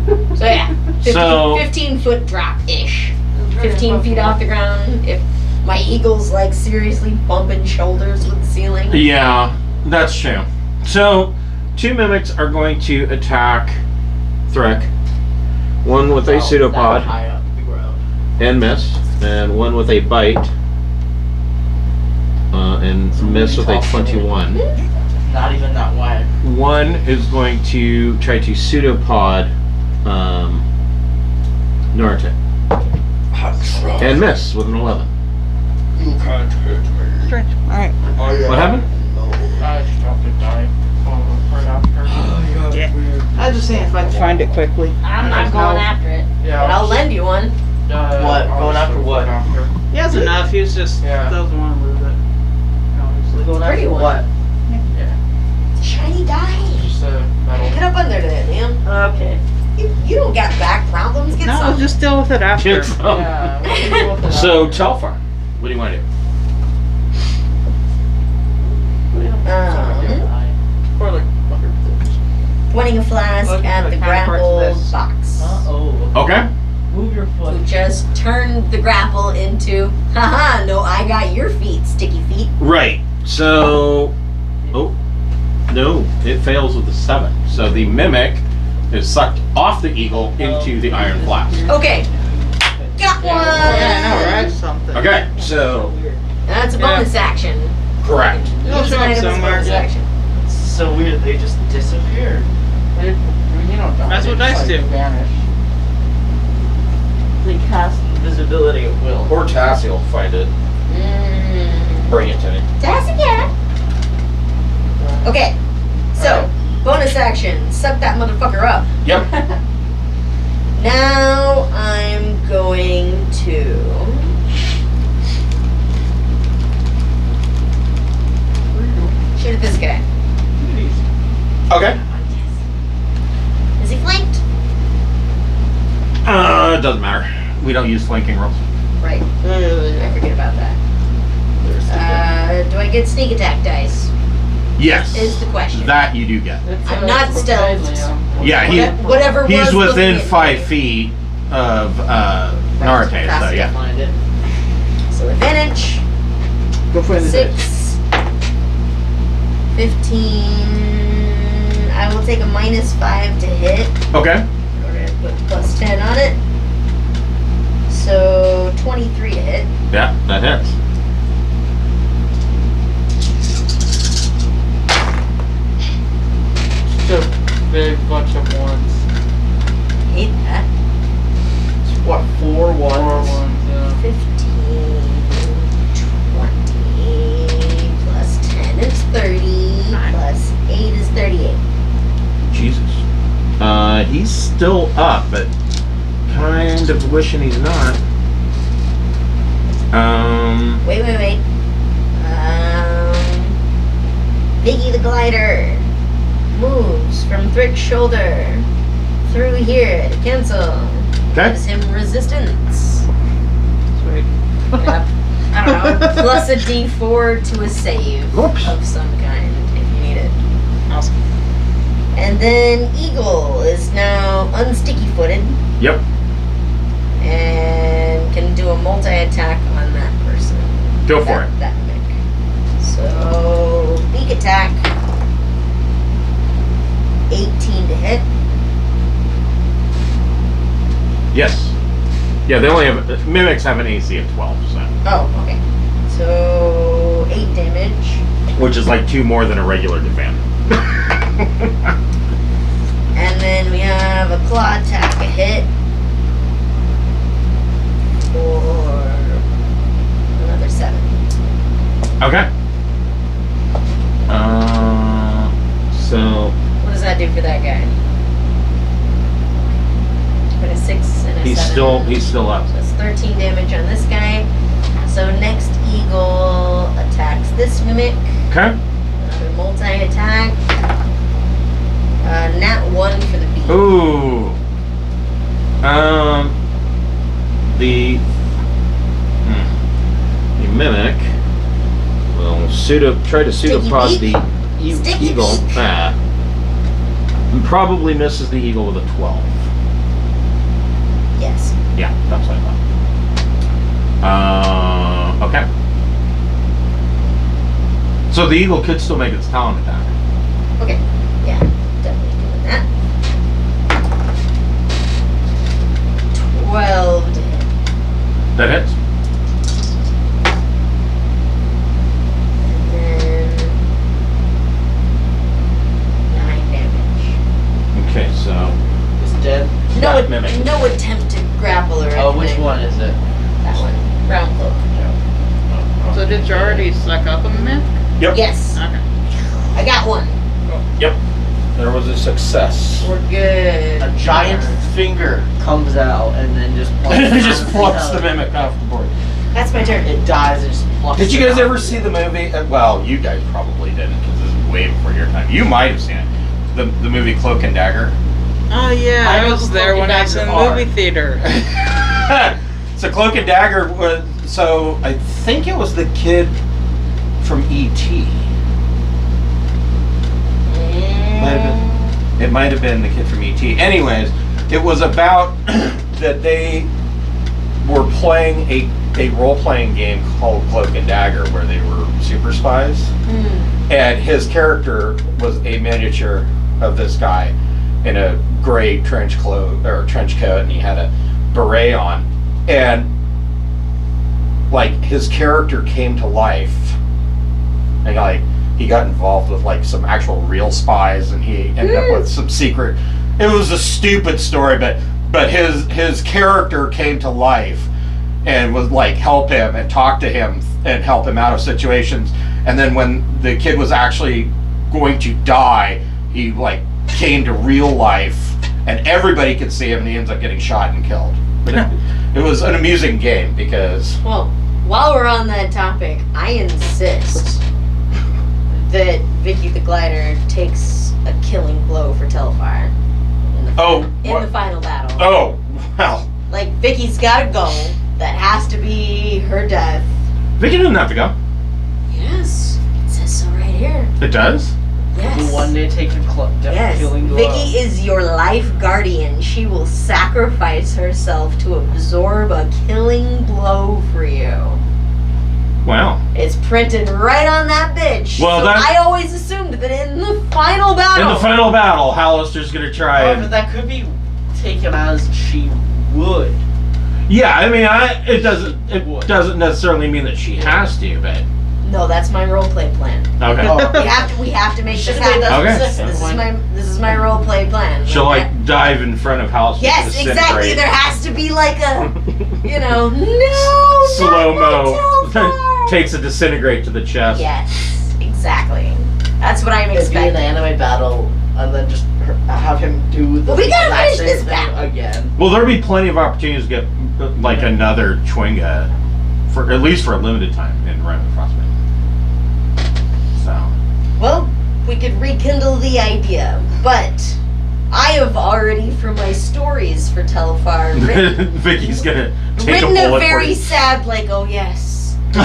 Okay. So yeah, 15, So- 15-foot drop-ish. 15 feet off the ground. If my eagle's, like, seriously bumping shoulders with the ceiling. Yeah, that's true. So, 2 mimics are going to attack Threk. One with a That pseudopod high up the ground. and miss, and one with a bite and miss with a 21. Not even that wide. One is going to try to pseudopod Norte and miss with an 11. You can't hurt me. Strange. Alright. What happened? I just dropped a die. Right after. Yeah. I was just saying if I Find it quickly. I'm not going after it. Yeah. But I'll lend you one. What? Going after what? He has enough, he was just Yeah. doesn't want to lose it. Obviously. Going Pretty after one. what? It's a shiny die. Just a metal. Get up under there, Liam. Okay. You don't got back problems. Get No, some. just deal with it after. Get some. Yeah. we'll deal with it So, after. Telfar, what do you want to do? Or like Pointing a flask Look, at the it kinda grapple works this. box. Oh. Okay. Move your foot. Who just turned the grapple into, haha, no, I got your feet, sticky feet. Right. So, oh, no, it fails with a 7. So the mimic is sucked off the eagle into the iron flask. Okay, got one. Yeah, I know, right? Something. Okay, so That's a bonus action. correct. It'll Use show an up item as a somewhere. bonus Yeah. action. It's so weird. They just disappeared. They, I mean, you don't die. That's They what just, dice like, do. Vanish. They cast invisibility at will. Or Tassie will find it. Bring it to me. That's a cat. Okay, so bonus action, suck that motherfucker up. Yep. Now I'm going to shoot at this guy. Okay. Is he flanked? It doesn't matter. We don't use flanking rolls. Right. I forget about that. Do I get sneak attack dice? Yes. Is the question. That you do get. It's, I'm not it's stealthed. Liam. Yeah, he- Whatever He's was within looking at 5 me. feet of Narate, so yeah. Find it. So advantage. Go for the 6, 15. I will take a -5 to hit. Okay. We're gonna put +10 on it. So 23 to hit. Yeah, that hits. Just a big bunch of ones. Hate that. It's what, 4 Four ones? ones, yeah. 15, 20, plus 10 is 30, plus 8 is 38. Jesus. He's still up, but kind of wishing he's not. Wait. Biggie the glider moves from Thrick's shoulder through here to cancel. Okay. Gives him resistance. Sweet. Yep. I don't know. Plus a D4 to a save Oops. of some kind if you need it. Awesome. And then Eagle is now unsticky footed. hit. Yep. And can do a multi-attack on that person. Go for it. That mimic. So, beak attack. 18 to hit. Yes. Yeah, they only have mimics have an AC of 12, so Oh, okay. So, 8 damage. which is like 2 more than a regular defender. And then we have a claw attack, a hit. For another 7. Okay. So What does that do for that guy? Put a 6 and a 7. he's still up. So that's 13 damage on this guy. So next eagle attacks this mimic. Okay. Another multi-attack. Nat 1 for the beak. Ooh. The mimic will try to pseudopod Sticky the Sticky eagle. beak. And probably misses the eagle with a 12. Yes. Yeah, that's what I thought. Okay. So the eagle could still make its talon attack. Okay. Yeah, definitely doing that. 12 to hit. That hits. And then 9 damage. Okay, so It's dead. No, That mimic. no attempt to grapple or anything. Oh, which one is it? That one. Round cloak. So did you already suck up a mimic? yep. Yes. Okay. I got one. Yep. There was a success. We're good. A giant finger comes out and then just It just plucks the mimic off the board. That's my turn. It dies and just plucks Did you it guys out. ever see the movie? Well, you guys probably didn't because this is way before your time. You might have seen it. The movie Cloak and Dagger. Oh yeah, I I know was the there when I was in Dagger the movie theater. So Cloak and Dagger was. So I think it was the kid from E.T. It might have been the kid from E.T. Anyways, it was about that they were playing a role-playing game called Cloak and Dagger where they were super spies. And his character was a miniature of this guy in a gray trench coat, and he had a beret on. And like his character came to life, and like he got involved with like some actual real spies, and he ended up with some secret. It was a stupid story, but his character came to life and would like help him and talk to him and help him out of situations. And then when the kid was actually going to die, he like came to real life, and everybody could see him, and he ends up getting shot and killed. But it was an amusing game because. Well, while we're on that topic, I insist that Vicky the Glider takes a killing blow for Telefire in the final battle. Oh, well. Like, Vicky's gotta go. That has to be her death. Vicky doesn't have to go. Yes. It says so right here. It does? Yes. Will one day take a Yes. killing blow. Vicky is your life guardian. She will sacrifice herself to absorb a killing blow for you. Wow. It's printed right on that bitch. Well, so that- I always assumed that in the final battle. In the final battle, Hallister's gonna try However, and. that could be taken as she would. Yeah, I mean, it doesn't necessarily mean that she has to, but. No, that's my roleplay plan. Okay. We have to make this Should've made happen. that Okay. specific. This is my roleplay plan. She'll like dive in front of Hallister. Yes, to exactly. disintegrate. There has to be like a, no, Slow not mo. Telfar. Takes a disintegrate to the chest. Yes, exactly. That's what I'm It'd be an expecting. anime battle, and then just have him do the Well, we gotta exact finish same this thing battle. again. Well, there'll be plenty of opportunities to get like another Chwinga for at least for a limited time in Realm of Frostbite. So. Well, we could rekindle the idea, but I have already, for my stories for Telfar, Vicky's gonna take written a a bullet for very you. sad, like, oh yes, the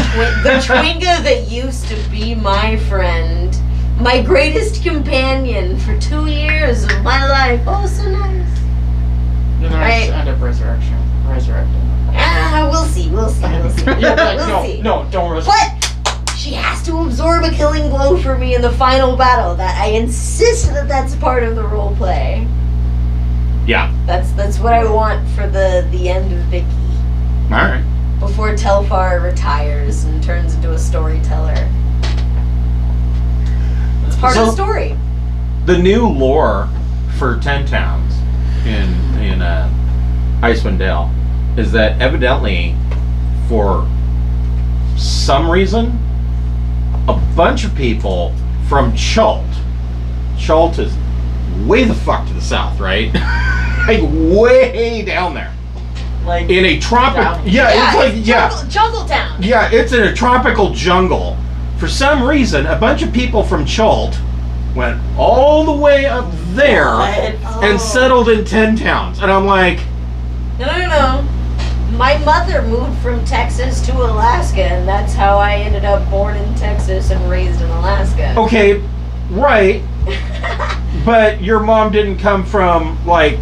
Chwinga that used to be my friend, my greatest companion for 2 years of my life. Oh, so nice. I see. We'll see. We'll see. You'll be like, We'll see. no, don't risk. But she has to absorb a killing blow for me in the final battle. That I insist that that's part of the role play. Yeah. That's what I want for the end of Vicky. All right. Before Telfar retires and turns into a storyteller. It's part of the story. The new lore for 10 Towns in Icewind Dale is that evidently, for some reason, a bunch of people from Chult is way the fuck to the south, right? Like way down there. Like In a tropical, down- Jungle Town. Yeah, it's in a tropical jungle. For some reason, a bunch of people from Chult went all the way up there What? and settled in 10 Towns. And I'm like, No. My mother moved from Texas to Alaska, and that's how I ended up born in Texas and raised in Alaska. okay, right, but your mom didn't come from, like,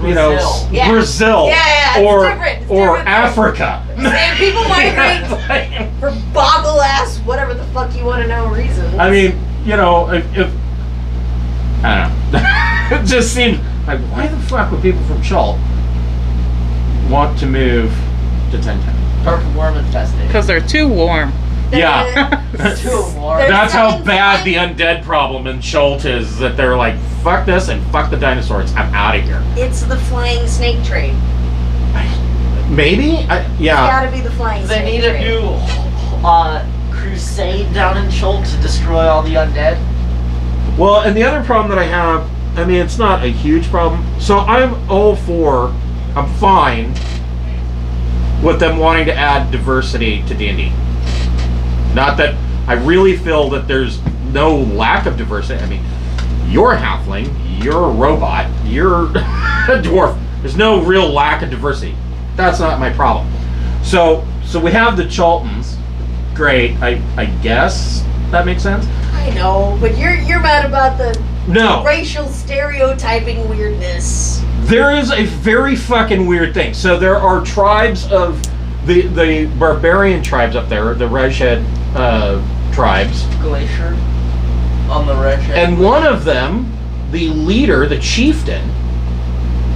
you know, Brazil. Yeah. Brazil Yeah, it's or different. It's or different. Africa. And people migrate for boggle ass, whatever the fuck you want to know reasons. I mean, you know, if I don't know, it just seemed like, why the fuck would people from Chult want to move to 10 Towns? Or worm infested. Because they're too warm. Yeah. Too warm. They're That's how selling bad slime. the undead problem in Chult is, that they're like, fuck this and fuck the dinosaurs. I'm out of here. It's the flying snake trade. Maybe? It's Yeah. gotta be the flying They snake need trade. a new crusade down in Chult to destroy all the undead. Well, and the other problem that I have, I mean, it's not a huge problem. So I'm fine with them wanting to add diversity to D&D. Not that I really feel that there's no lack of diversity. I mean, you're a halfling, you're a robot, you're a dwarf. There's no real lack of diversity. That's not my problem. So we have the Chultans. Great. I guess that makes sense. I know, but you're mad about the No. racial stereotyping weirdness. There is a very fucking weird thing. So there are tribes of the barbarian tribes up there, the Redhead tribes, Glacier on the red shed. and one of them, the leader, the chieftain,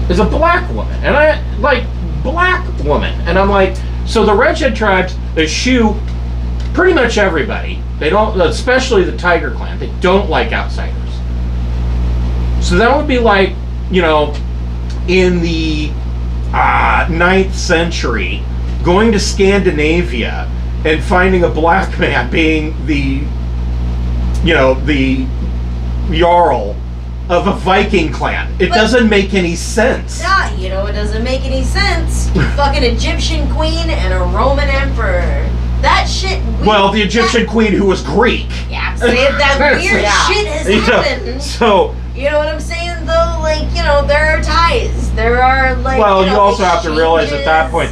is a black woman, and I like black woman, and I'm like, so the Redhead tribes, they shoot pretty much everybody. They don't, especially the Tiger Clan. They don't like outsiders. So that would be like, you know, in the 9th century, going to Scandinavia and finding a black man being the, you know, the Jarl of a Viking clan. It But- doesn't make any sense. Yeah, you know, it doesn't make any sense. Fucking Egyptian queen and a Roman emperor. That shit. Well, the Egyptian queen who was Greek. Yeah, say that weird Yeah. shit has You know, happened. so, You know what I'm saying, though? Like, you know, there are ties. There are, like, well, you you know, also have to realize at that exchanges. point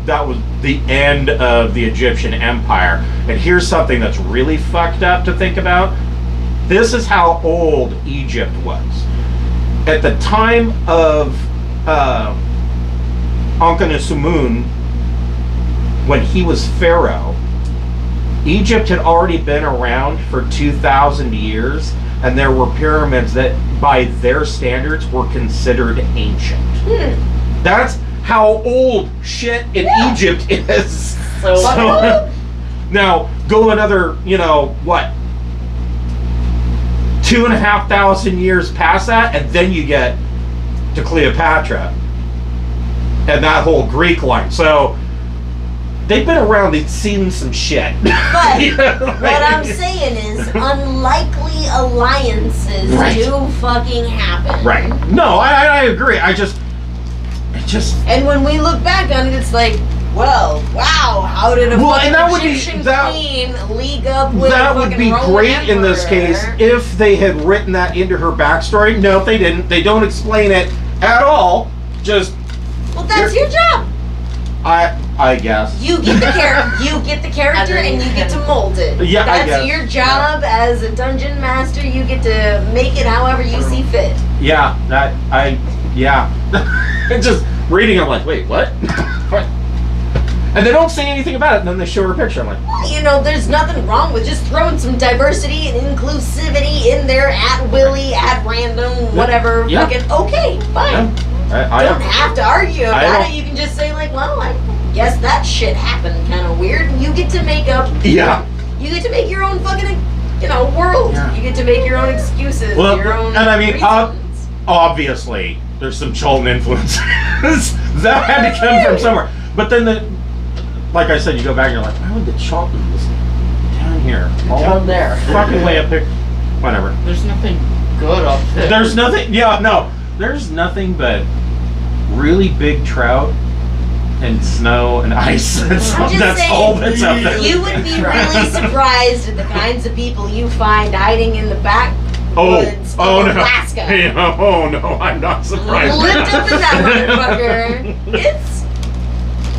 that was the end of the Egyptian Empire. And here's something that's really fucked up to think about. This is how old Egypt was. At the time of Ankhesemun, when he was pharaoh, Egypt had already been around for 2,000 years, and there were pyramids that, by their standards, were considered ancient. That's how old shit in Egypt is. So- Now, go another, you know, what? 2,500 years past that, and then you get to Cleopatra and that whole Greek line. So they've been around, they've seen some shit. But You know, what I'm saying is, unlikely alliances Right. do fucking happen. Right. No, I agree. It just And when we look back on it, it's like, well, wow, how did a Well, fucking and that would be- Egyptian that- queen league up with that a would fucking be Roman great in this emperor? case if they had written that into her backstory. No, they didn't. They don't explain it at all. Just Well, that's your job. I guess. You get the character. You get the character, and you get to mold it. Yeah, I that's guess. your job as a dungeon master. You get to make it however you see fit. Yeah, yeah. Just reading, I'm like, wait, what? What? And they don't say anything about it, and then they show her a picture. I'm like, You know, there's nothing wrong with just throwing some diversity and inclusivity in there at willy, at random, whatever. Yeah. Fucking okay, fine. I You don't have to argue I about don't- it. You can just say like, well, I guess that shit happened kind of weird. You get to make up. Yeah. You get to make your own fucking, world. Yeah. You get to make your own excuses. Well, your own and I mean, reasons. obviously, there's some Cholton influences that had to come from somewhere. But then, like I said, you go back and you're like, why would the Choltons down here? All Down there. Fucking way up there. Whatever. There's nothing good up there. There's nothing, there's nothing but really big trout and snow and ice. That's I'm just saying, all that's up there. You would be really surprised at the kinds of people you find hiding in the backwoods of no. Alaska. Hey, oh no, I'm not surprised. Lift up in that motherfucker. It's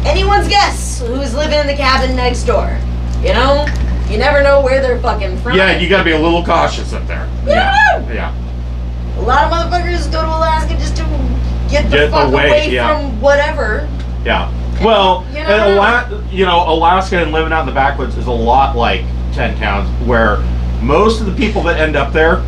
anyone's guess who's living in the cabin next door. You know? You never know where they're fucking from. Yeah, you gotta be a little cautious up there. Yeah. A lot of motherfuckers go to Alaska just to get the Get fuck away yeah. from whatever. Yeah. Well, You and Alaska and living out in the backwoods is a lot like 10 towns, where most of the people that end up there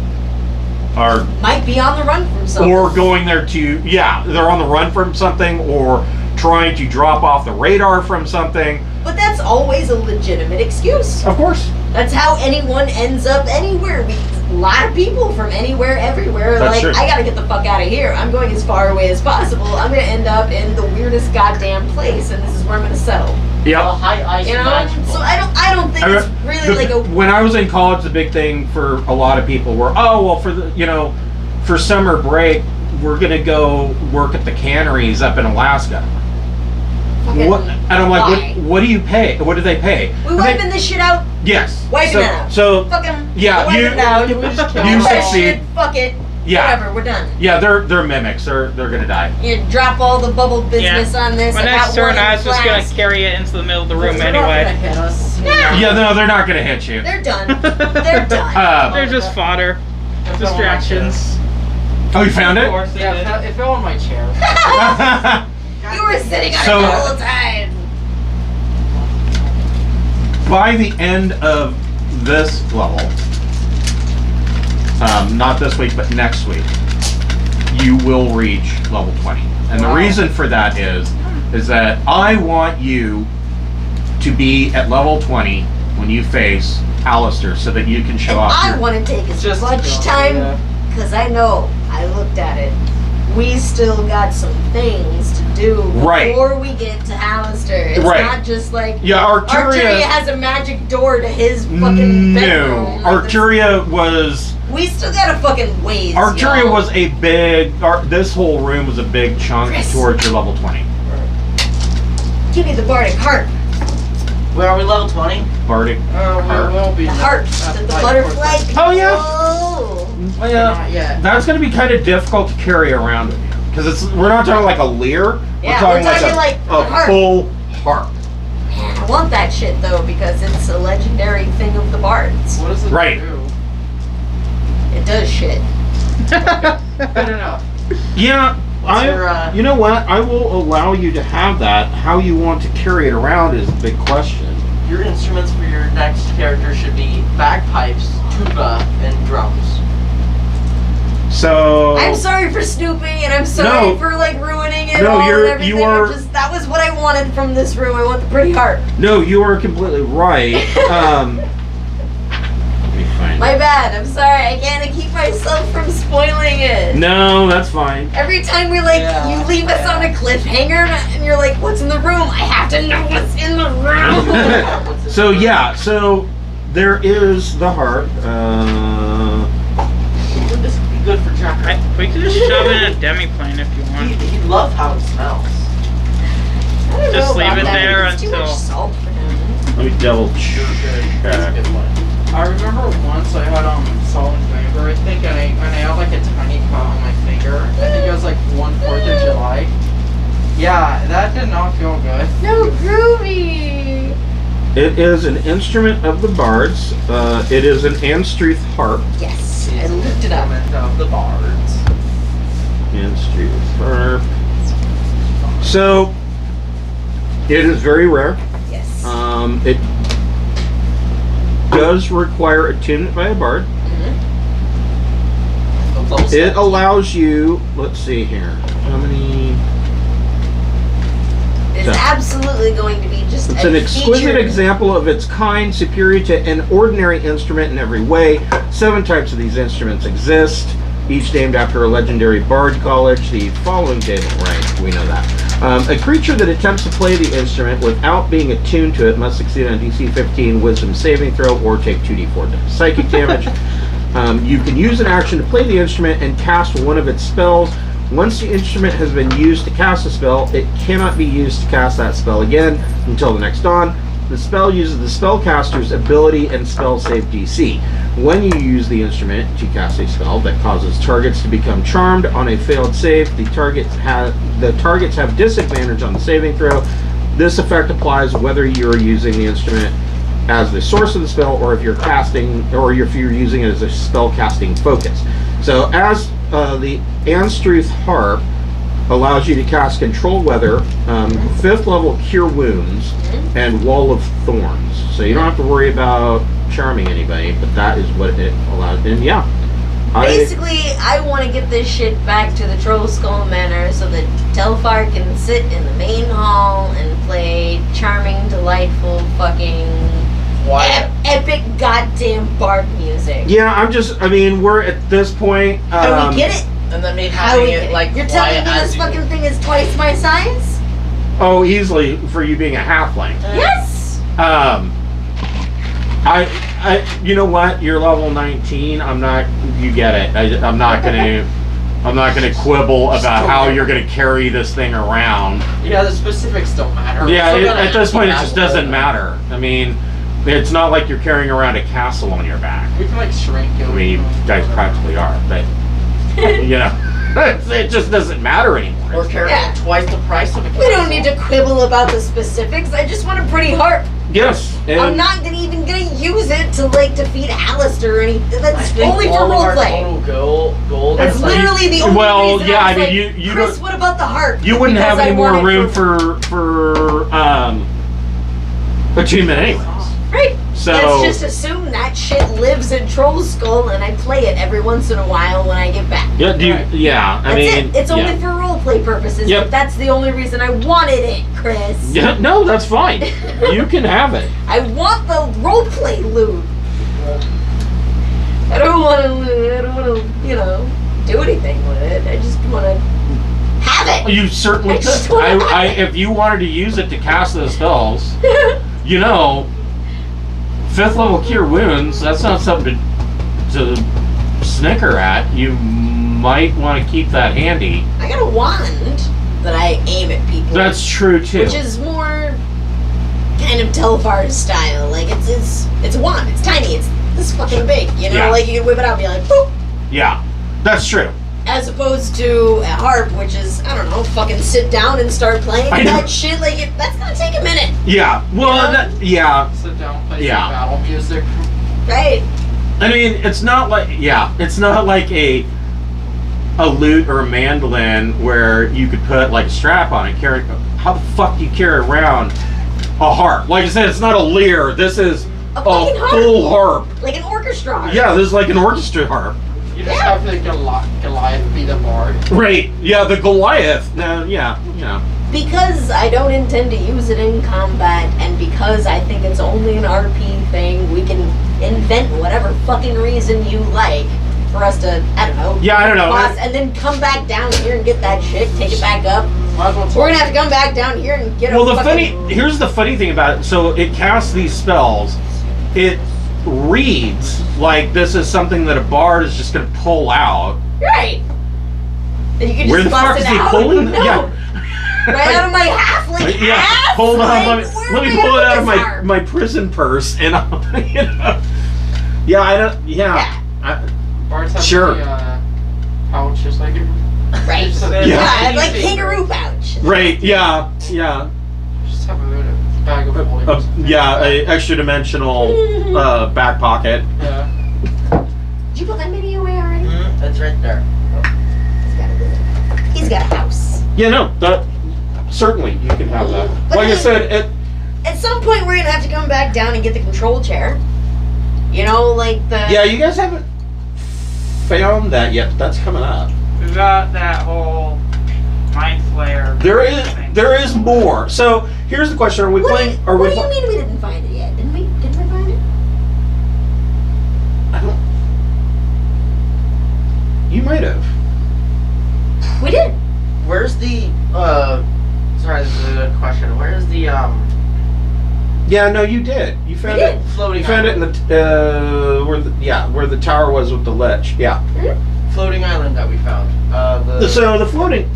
are Might be on the run from something. or going there to, they're on the run from something or trying to drop off the radar from something. But that's always a legitimate excuse. Of course. That's how anyone ends up anywhere. A lot of people from anywhere, everywhere, are That's like, true. I gotta get the fuck out of here. I'm going as far away as possible. I'm gonna end up in the weirdest goddamn place, and this is where I'm gonna settle. The Yep. high ice You know? magical. So I don't think it's really like a. When I was in college, the big thing for a lot of people were, for summer break, we're gonna go work at the canneries up in Alaska. fucking What? And I'm like, why? what do you pay? What do they pay? We wiping this shit out. Yes. Wiping so, it out. So Fucking. Yeah, wipe you- it out. Can we just kill You Fuck that succeed. shit, Fuck it. yeah, Whatever. We're done. yeah, they're mimics. They're gonna die. You drop all the bubble business on this. My I next got turn, one in I was just gonna class. carry it into the middle of the room They're not gonna anyway. hit us. Yeah, no, they're not gonna hit you. They're done. They're done. They're just fodder. Distractions. Oh, you found Of it? course they Yeah, did. it fell on my chair. You were sitting on So- it the whole time. By the end of this level, not this week, but next week, you will reach level 20. And the Wow. reason for that is that I want you to be at level 20 when you face Alistair, so that you can show And off I your... want to take as Just much go, time yeah. because I know I looked at it. We still got some things to do Right. before we get to Alistair. It's Right. not just like Yeah, Arcturia has a magic door to his fucking No, bedroom. Like, Arcturia was... we still got a fucking ways. Arcturia y'all. was a big... this whole room was a big chunk Chris. towards your level 20. Give me the bardic harp. Where are we, level 20? Bardic. Oh, we will be. The harp that the butterfly. Oh, yeah. Oh. Well, yeah. Not yet. That's going to be kind of difficult to carry around with you. Because we're not talking like a lyre. Yeah, we're we're talking talking like a harp. full harp. Man, I want that shit though because it's a legendary thing of the bards. What does it Right. do? It does shit. Good enough. Yeah, What's your, you know what? I will allow you to have that. How you want to carry it around is a big question. Your instruments for your next character should be bagpipes, tuba, and drums. So... I'm sorry for snooping and I'm sorry No. for like ruining it No, all you're- and everything. you are- That was what I wanted from this room. I want the pretty harp. No, you are completely right. Let me find My bad. I'm sorry. I can't keep myself from spoiling it. No, that's fine. Every time we like, Yeah, you leave us on a cliffhanger and you're like, what's in the room? I have to know what's in the room. So yeah, so there is the harp. This would be good for Jack. We could just shove it in a demi-plane if you want. He'd love how it smells. I don't Just know leave about it that. there It's too much until- salt for him. Let me double That's a check. good one. I remember once I had salt and vinegar, I think, and I had like a tiny cut on my finger. I think it was like 4th of July. Yeah, that did not feel good. No, groovy. It is an instrument of the bards. It is an Anstruth harp. Yes, I looked it up. Instrument of the bards. Anstruth harp. So It is very rare. Yes. It does require attunement by a bard. It allows you, let's see here, how many? It's So, absolutely going to be just it's a an exquisite featured- example of its kind, superior to an ordinary instrument in every way. 7 types of these instruments exist, each named after a legendary bard college. The following table, right, we know that. A creature that attempts to play the instrument without being attuned to it must succeed on DC 15 Wisdom saving throw or take 2d4 psychic damage. You can use an action to play the instrument and cast one of its spells. Once the instrument has been used to cast a spell, it cannot be used to cast that spell again until the next dawn. The spell uses the spellcaster's ability and spell save DC. When you use the instrument to cast a spell that causes targets to become charmed on a failed save, the targets have disadvantage on the saving throw. This effect applies whether you're using the instrument as the source of the spell or if you're casting or if you're using it as a spell casting focus. So as the Anstruth Harp allows you to cast Control Weather, 5th level Cure Wounds, and Wall of Thorns. So you don't have to worry about charming anybody, but that is what it allows. And yeah, Basically, I want to get this shit back to the Troll Skull Manor so that Telfar can sit in the main hall and play charming, delightful, fucking epic goddamn bard music. yeah, I mean, we're at this point. Can we get it? And then maybe How having we it get it? like You're telling me quiet this as you fucking thing is twice my size? Oh, easily for you being a halfling. Yes! You know what? You're level 19. You get it. I'm not gonna quibble about how you're gonna carry this thing around. Yeah, the specifics don't matter. Yeah, We're still gonna at this point, it have just to doesn't hold matter. I mean, it's not like you're carrying around a castle on your back. it. We can like shrink it. I mean, you guys practically are, but you know, it just doesn't matter anymore. or carrying Yeah. twice the price of a We don't need to quibble about the specifics. I just want a pretty harp. Yes, and I'm not even gonna use it to like defeat Alistair or anything. I That's think only for all of our roleplay. total gold. That's is like- literally the only Well, reason yeah, I I was mean, like, you Chris, don't- what about the harp? you wouldn't Because have any I more want it room for attunement anyways. Right. So Let's just assume that shit lives in Troll Skull and I play it every once in a while when I get back. yeah, I That's mean, it. It's yeah. only for roleplay purposes, Yep. but that's the only reason I wanted it, Chris. Yeah, no, that's fine. You can have it. I want the roleplay loot. I don't want to loot. I don't want to, do anything with it. I just want to have it. You certainly I could. just wanna have it. If you wanted to use it to cast those spells, 5th level Cure Wounds, that's not something to snicker at. You might want to keep that handy. I got a wand that I aim at people. That's true too. Which is more kind of Telfar's style. Like it's a wand. It's tiny. It's this fucking big. Yeah. Like you can whip it out and be like, boop. Yeah, that's true. As opposed to a harp, which is, I don't know, fucking sit down and start playing I know. that shit. Like that's gonna take a minute, Yeah. Well, Yeah. Sit down, play Yeah. some battle music. right? I mean, it's not like a lute or a mandolin where you could put like a strap on it. How the fuck do you carry around a harp? Like I said, it's not a lyre. This is A a fucking harp. full harp. Like an orchestra. Yeah, this is like an orchestra harp. You just have the Goliath be the bard. Right. Yeah, the Goliath. No, yeah. Because I don't intend to use it in combat, and because I think it's only an RP thing, we can invent whatever fucking reason you like for us to, I don't know, Yeah, I don't know. boss, and then come back down here and get that shit, take it back up. Might as well We're gonna have to come back down here and get Well, a the fucking... here's the funny thing about it. So it casts these spells. It reads like this is something that a bard is just going to pull out. Right. And you can Where just the fuck bust is it he out. pulling? No. Yeah. Right out of my halfling Yeah, ass. hold on. Like, Let me pull it out of my prison purse, and I'll, Yeah, I don't. Yeah. Bards have Sure. the pouch just like Right. So Yeah. Yeah, like kangaroo pouch. Right. Yeah. Just have a bag of holding. Yeah. A extra dimensional back pocket. Yeah. Did you put that mini away already? That's right there. He's got a house. Yeah. No. certainly you can have that. But Like I then- said, At some point, we're gonna have to come back down and get the control chair. You know, like the. yeah, you guys haven't found that yet. But that's coming up. We got that whole mind flare. thing. There is more. So here's the question: Are we What, playing? Are what we? do you mean we didn't find it yet? Didn't we? Didn't we find it? I don't. You might have. We did. Where's the sorry, this is a good question. Where's the Yeah, no, you did. You found We it. did. floating You found it in the where the tower was with the ledge. Yeah. floating island that we found? So the floating.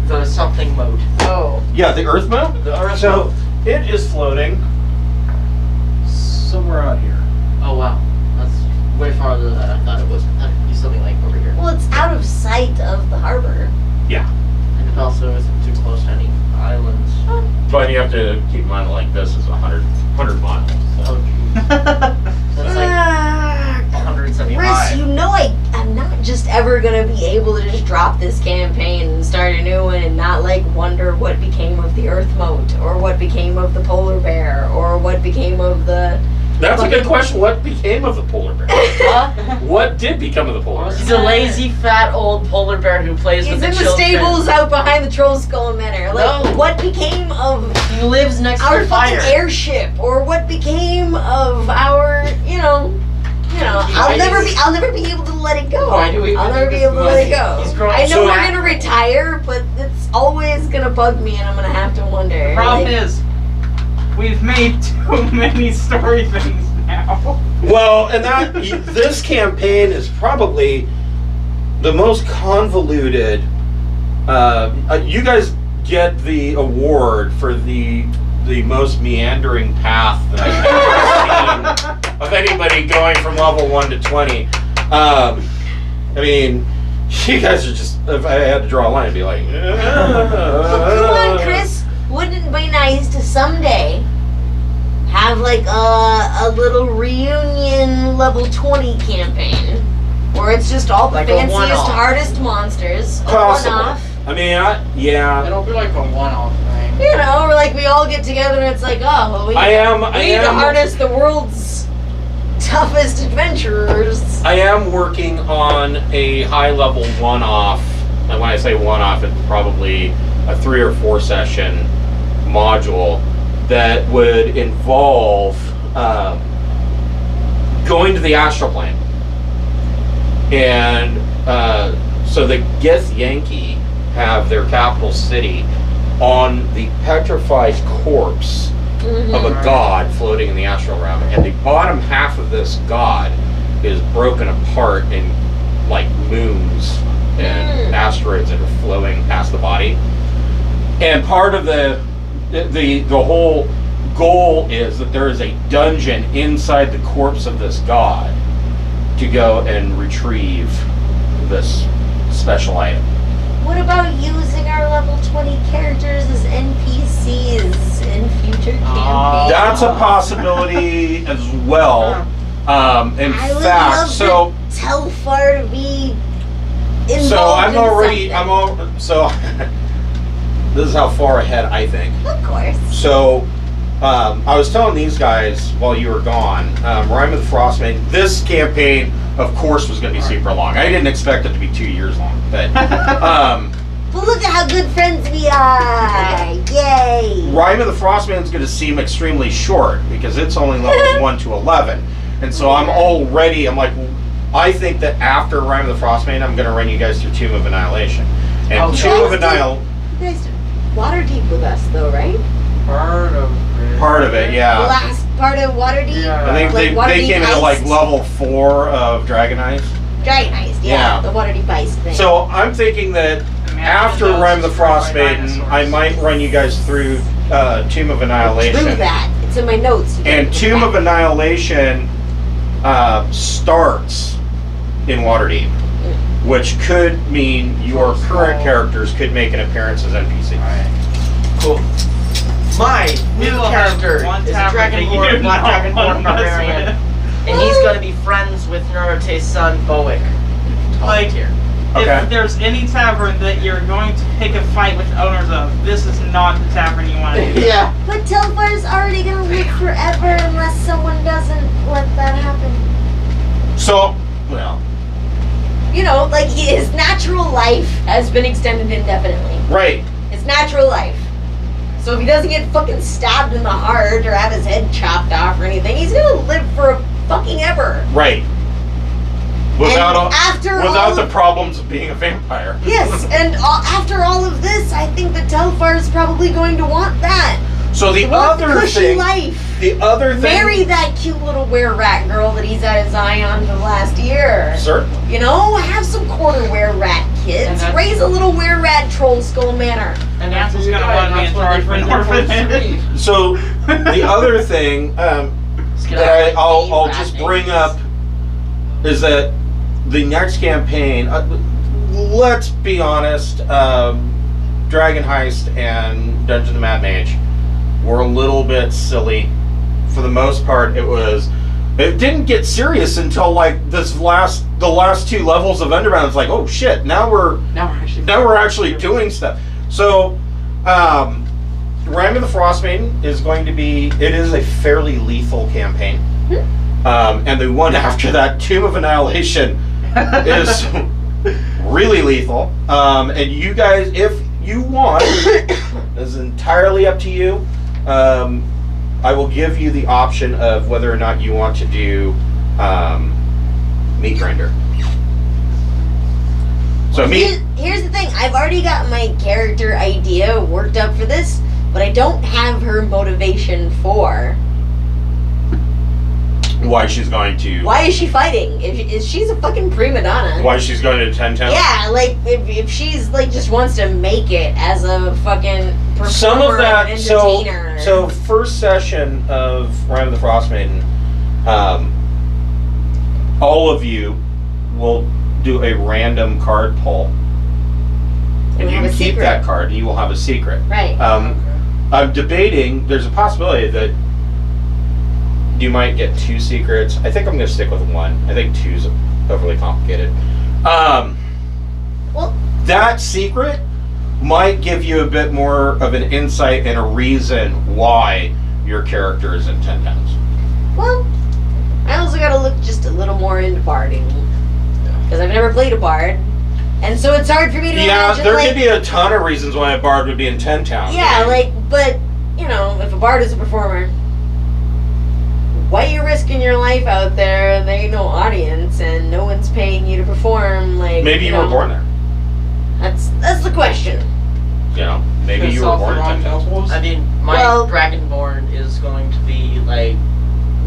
The something mode. Oh. Yeah, the Earth mode. The Earth So mode. it is floating somewhere out here. Oh wow, that's way farther than I thought it was. That'd be something like over here. Well, it's out of sight of the harbor. Yeah. And it also isn't too close to any islands. But you have to keep in mind, like, this is 100 miles. Oh geez. That's like Ah, 175. Chris, you know I'm not just ever gonna be able to just drop this campaign and start a new one and not like wonder what became of the Earth Moat or what became of the polar bear or what became of the. That's a good question. What became of the polar bear? Huh? What did become of the polar bear? He's a lazy, fat, old polar bear who plays He's with in the the children. stables out behind the Troll Skull Manor. Like, No. what became of He lives next to our a fucking fire. airship, or what became of our, I'll never be able to let it go. Why do we I'll think never be this able to let it go. He's growing I know so we're fat. gonna retire, but it's always gonna bug me, and I'm gonna have to wonder. The problem like, is, we've made too many story things now. Well, and this campaign is probably the most convoluted. You guys get the award for the most meandering path that I've ever seen of anybody going from level 1 to 20. I mean, you guys are just. If I had to draw a line, I'd be like, Come on, Chris. Wouldn't it be nice to someday have like a little reunion level 20 campaign where it's just all the Like a fanciest, one-off. hardest monsters, a Possible. one-off. I mean, yeah. It'll be like a one-off thing. You know, or like we all get together and it's like, oh, well, we need to harness the world's toughest adventurers. I am working on a high-level one-off. And when I say one-off, it's probably a 3 or 4 session module that would involve going to the astral plane. And so the Gith Yankee have their capital city on the petrified corpse of a god floating in the astral realm, and the bottom half of this god is broken apart in like moons and asteroids that are flowing past the body. And part of the whole goal is that there is a dungeon inside the corpse of this god to go and retrieve this special item. What about using our level 20 characters as NPCs in future campaigns? That's a possibility as well. In I would fact, love so to tell Far to be involved so I'm in already something. so this is how far ahead I think. Of course. So I was telling these guys while you were gone, Rhyme of the Frostmaiden, this campaign of course was going to be super long. I didn't expect it to be 2 years long, but Well, look at how good friends we are! Yay! Rhyme of the Frostmaiden is going to seem extremely short because it's only levels 1 to 11, and so I'm like, I think that after Rhyme of the Frostmaiden, I'm going to run you guys through Tomb of Annihilation, and Okay. Tomb of Annihilation. You guys did Waterdeep with us, though, right? Part of it, The yeah. last part of Waterdeep? Yeah. I think Like they Waterdeep came into like Heist? level 4 of Dragon Heist. Dragon Heist, Yeah. the Waterdeep Heist thing. So I'm thinking that after Rhyme of the Frostmaiden, I might run you guys through Tomb of Annihilation. True that. It's in my notes. You And can Tomb look of back. Annihilation starts in Waterdeep, which could mean your current characters could make an appearance as NPCs. Cool. My new We'll have character one is a tavern that you Dragonborn, Black know Dragonborn us Barbarian. with. And he's gonna be friends with Nurute's son, Boic. Like- Here. Okay. If there's any tavern that you're going to pick a fight with the owners of, this is not the tavern you want to do. Yeah. But Telfar's already gonna live forever unless someone doesn't let that happen. So, well, You know, like his natural life has been extended indefinitely. right. His natural life. So if he doesn't get fucking stabbed in the heart or have his head chopped off or anything, he's gonna live for fucking ever. Right. Without And after without all the of- problems of being a vampire. Yes, and after all of this, I think that Telfar is probably going to want that. So the He wants the other cushy thing, life. the other thing, Marry that cute little were-rat girl that he's had his eye on for the last year. certainly. You know, have some quarter were-rat And kids. that's- Raise a little were-rat troll skull manor. And Council's gonna want me in charge for an orphanage. So the other thing that I'll just bring up is that the next campaign. Let's be honest. Dragon Heist and Dungeon of the Mad Mage were a little bit silly. For the most part, it didn't get serious until like the last two levels of Underground. It's like, oh shit, now we're actually doing stuff. So, Ram of the Frostmaiden is going to be. It is a fairly lethal campaign, and the one after that, Tomb of Annihilation, is really lethal. And you guys, if you want, is entirely up to you. I will give you the option of whether or not you want to do meat grinder. So Here's the thing. I've already got my character idea worked up for this, but I don't have her motivation for why she's going to? why is she fighting? If she's a fucking prima donna. Why she's going to 10 town? Yeah, like if she's like just wants to make it as a fucking performer, Some of that. and So entertainer. first session of Ram of the Frostmaiden, all of you will do a random card pull, and We'll you have can a keep secret. that card. And you will have a secret. Right. I'm debating. There's a possibility that you might get 2 secrets. I think I'm going to stick with 1. I think 2's overly complicated. Well, That secret might give you a bit more of an insight and a reason why your character is in 10 towns. well, I also gotta look just a little more into barding. Because I've never played a bard. And so it's hard for me to Yeah, imagine, there like, could be a ton of reasons why a bard would be in 10 towns. yeah, like, but, you know, if a bard is a performer, why are you risking your life out there and there ain't no audience and no one's paying you to perform, like, Maybe you were born there. That's the question. You know, maybe you were born in 10 towns. I mean, my Well- Dragonborn is going to be like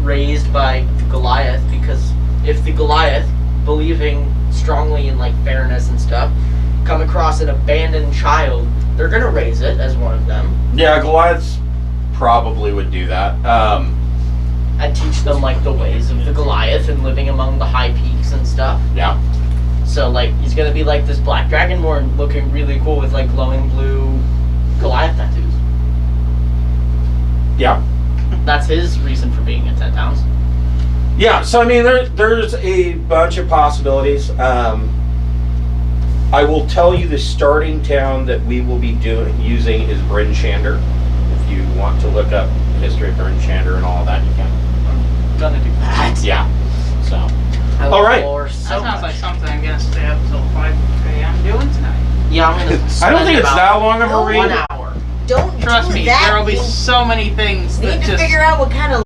raised by the Goliath, because if the Goliath, believing strongly in like fairness and stuff, come across an abandoned child, they're gonna raise it as one of them. Yeah, Goliaths probably would do that. And teach them like the ways of the Goliath and living among the high peaks and stuff. Yeah. So like he's gonna be like this black Dragonborn looking really cool with like glowing blue Goliath tattoos. Yeah. That's his reason for being in 10 towns. Yeah, so I mean, there's a bunch of possibilities. I will tell you the starting town that we will be using is Bryn Shander. If you want to look up the history of Bryn Shander and all of that, you can. I'm gonna do that. Yeah. So. I All love right. lore That so sounds much. like something I'm gonna stay up till 5 a.m. doing tonight. Yeah, I'm gonna. I don't spend think it's about that long of a No, read. 1 hour. Don't Trust do me, that. there will be You so many things need that to just. figure out what kind of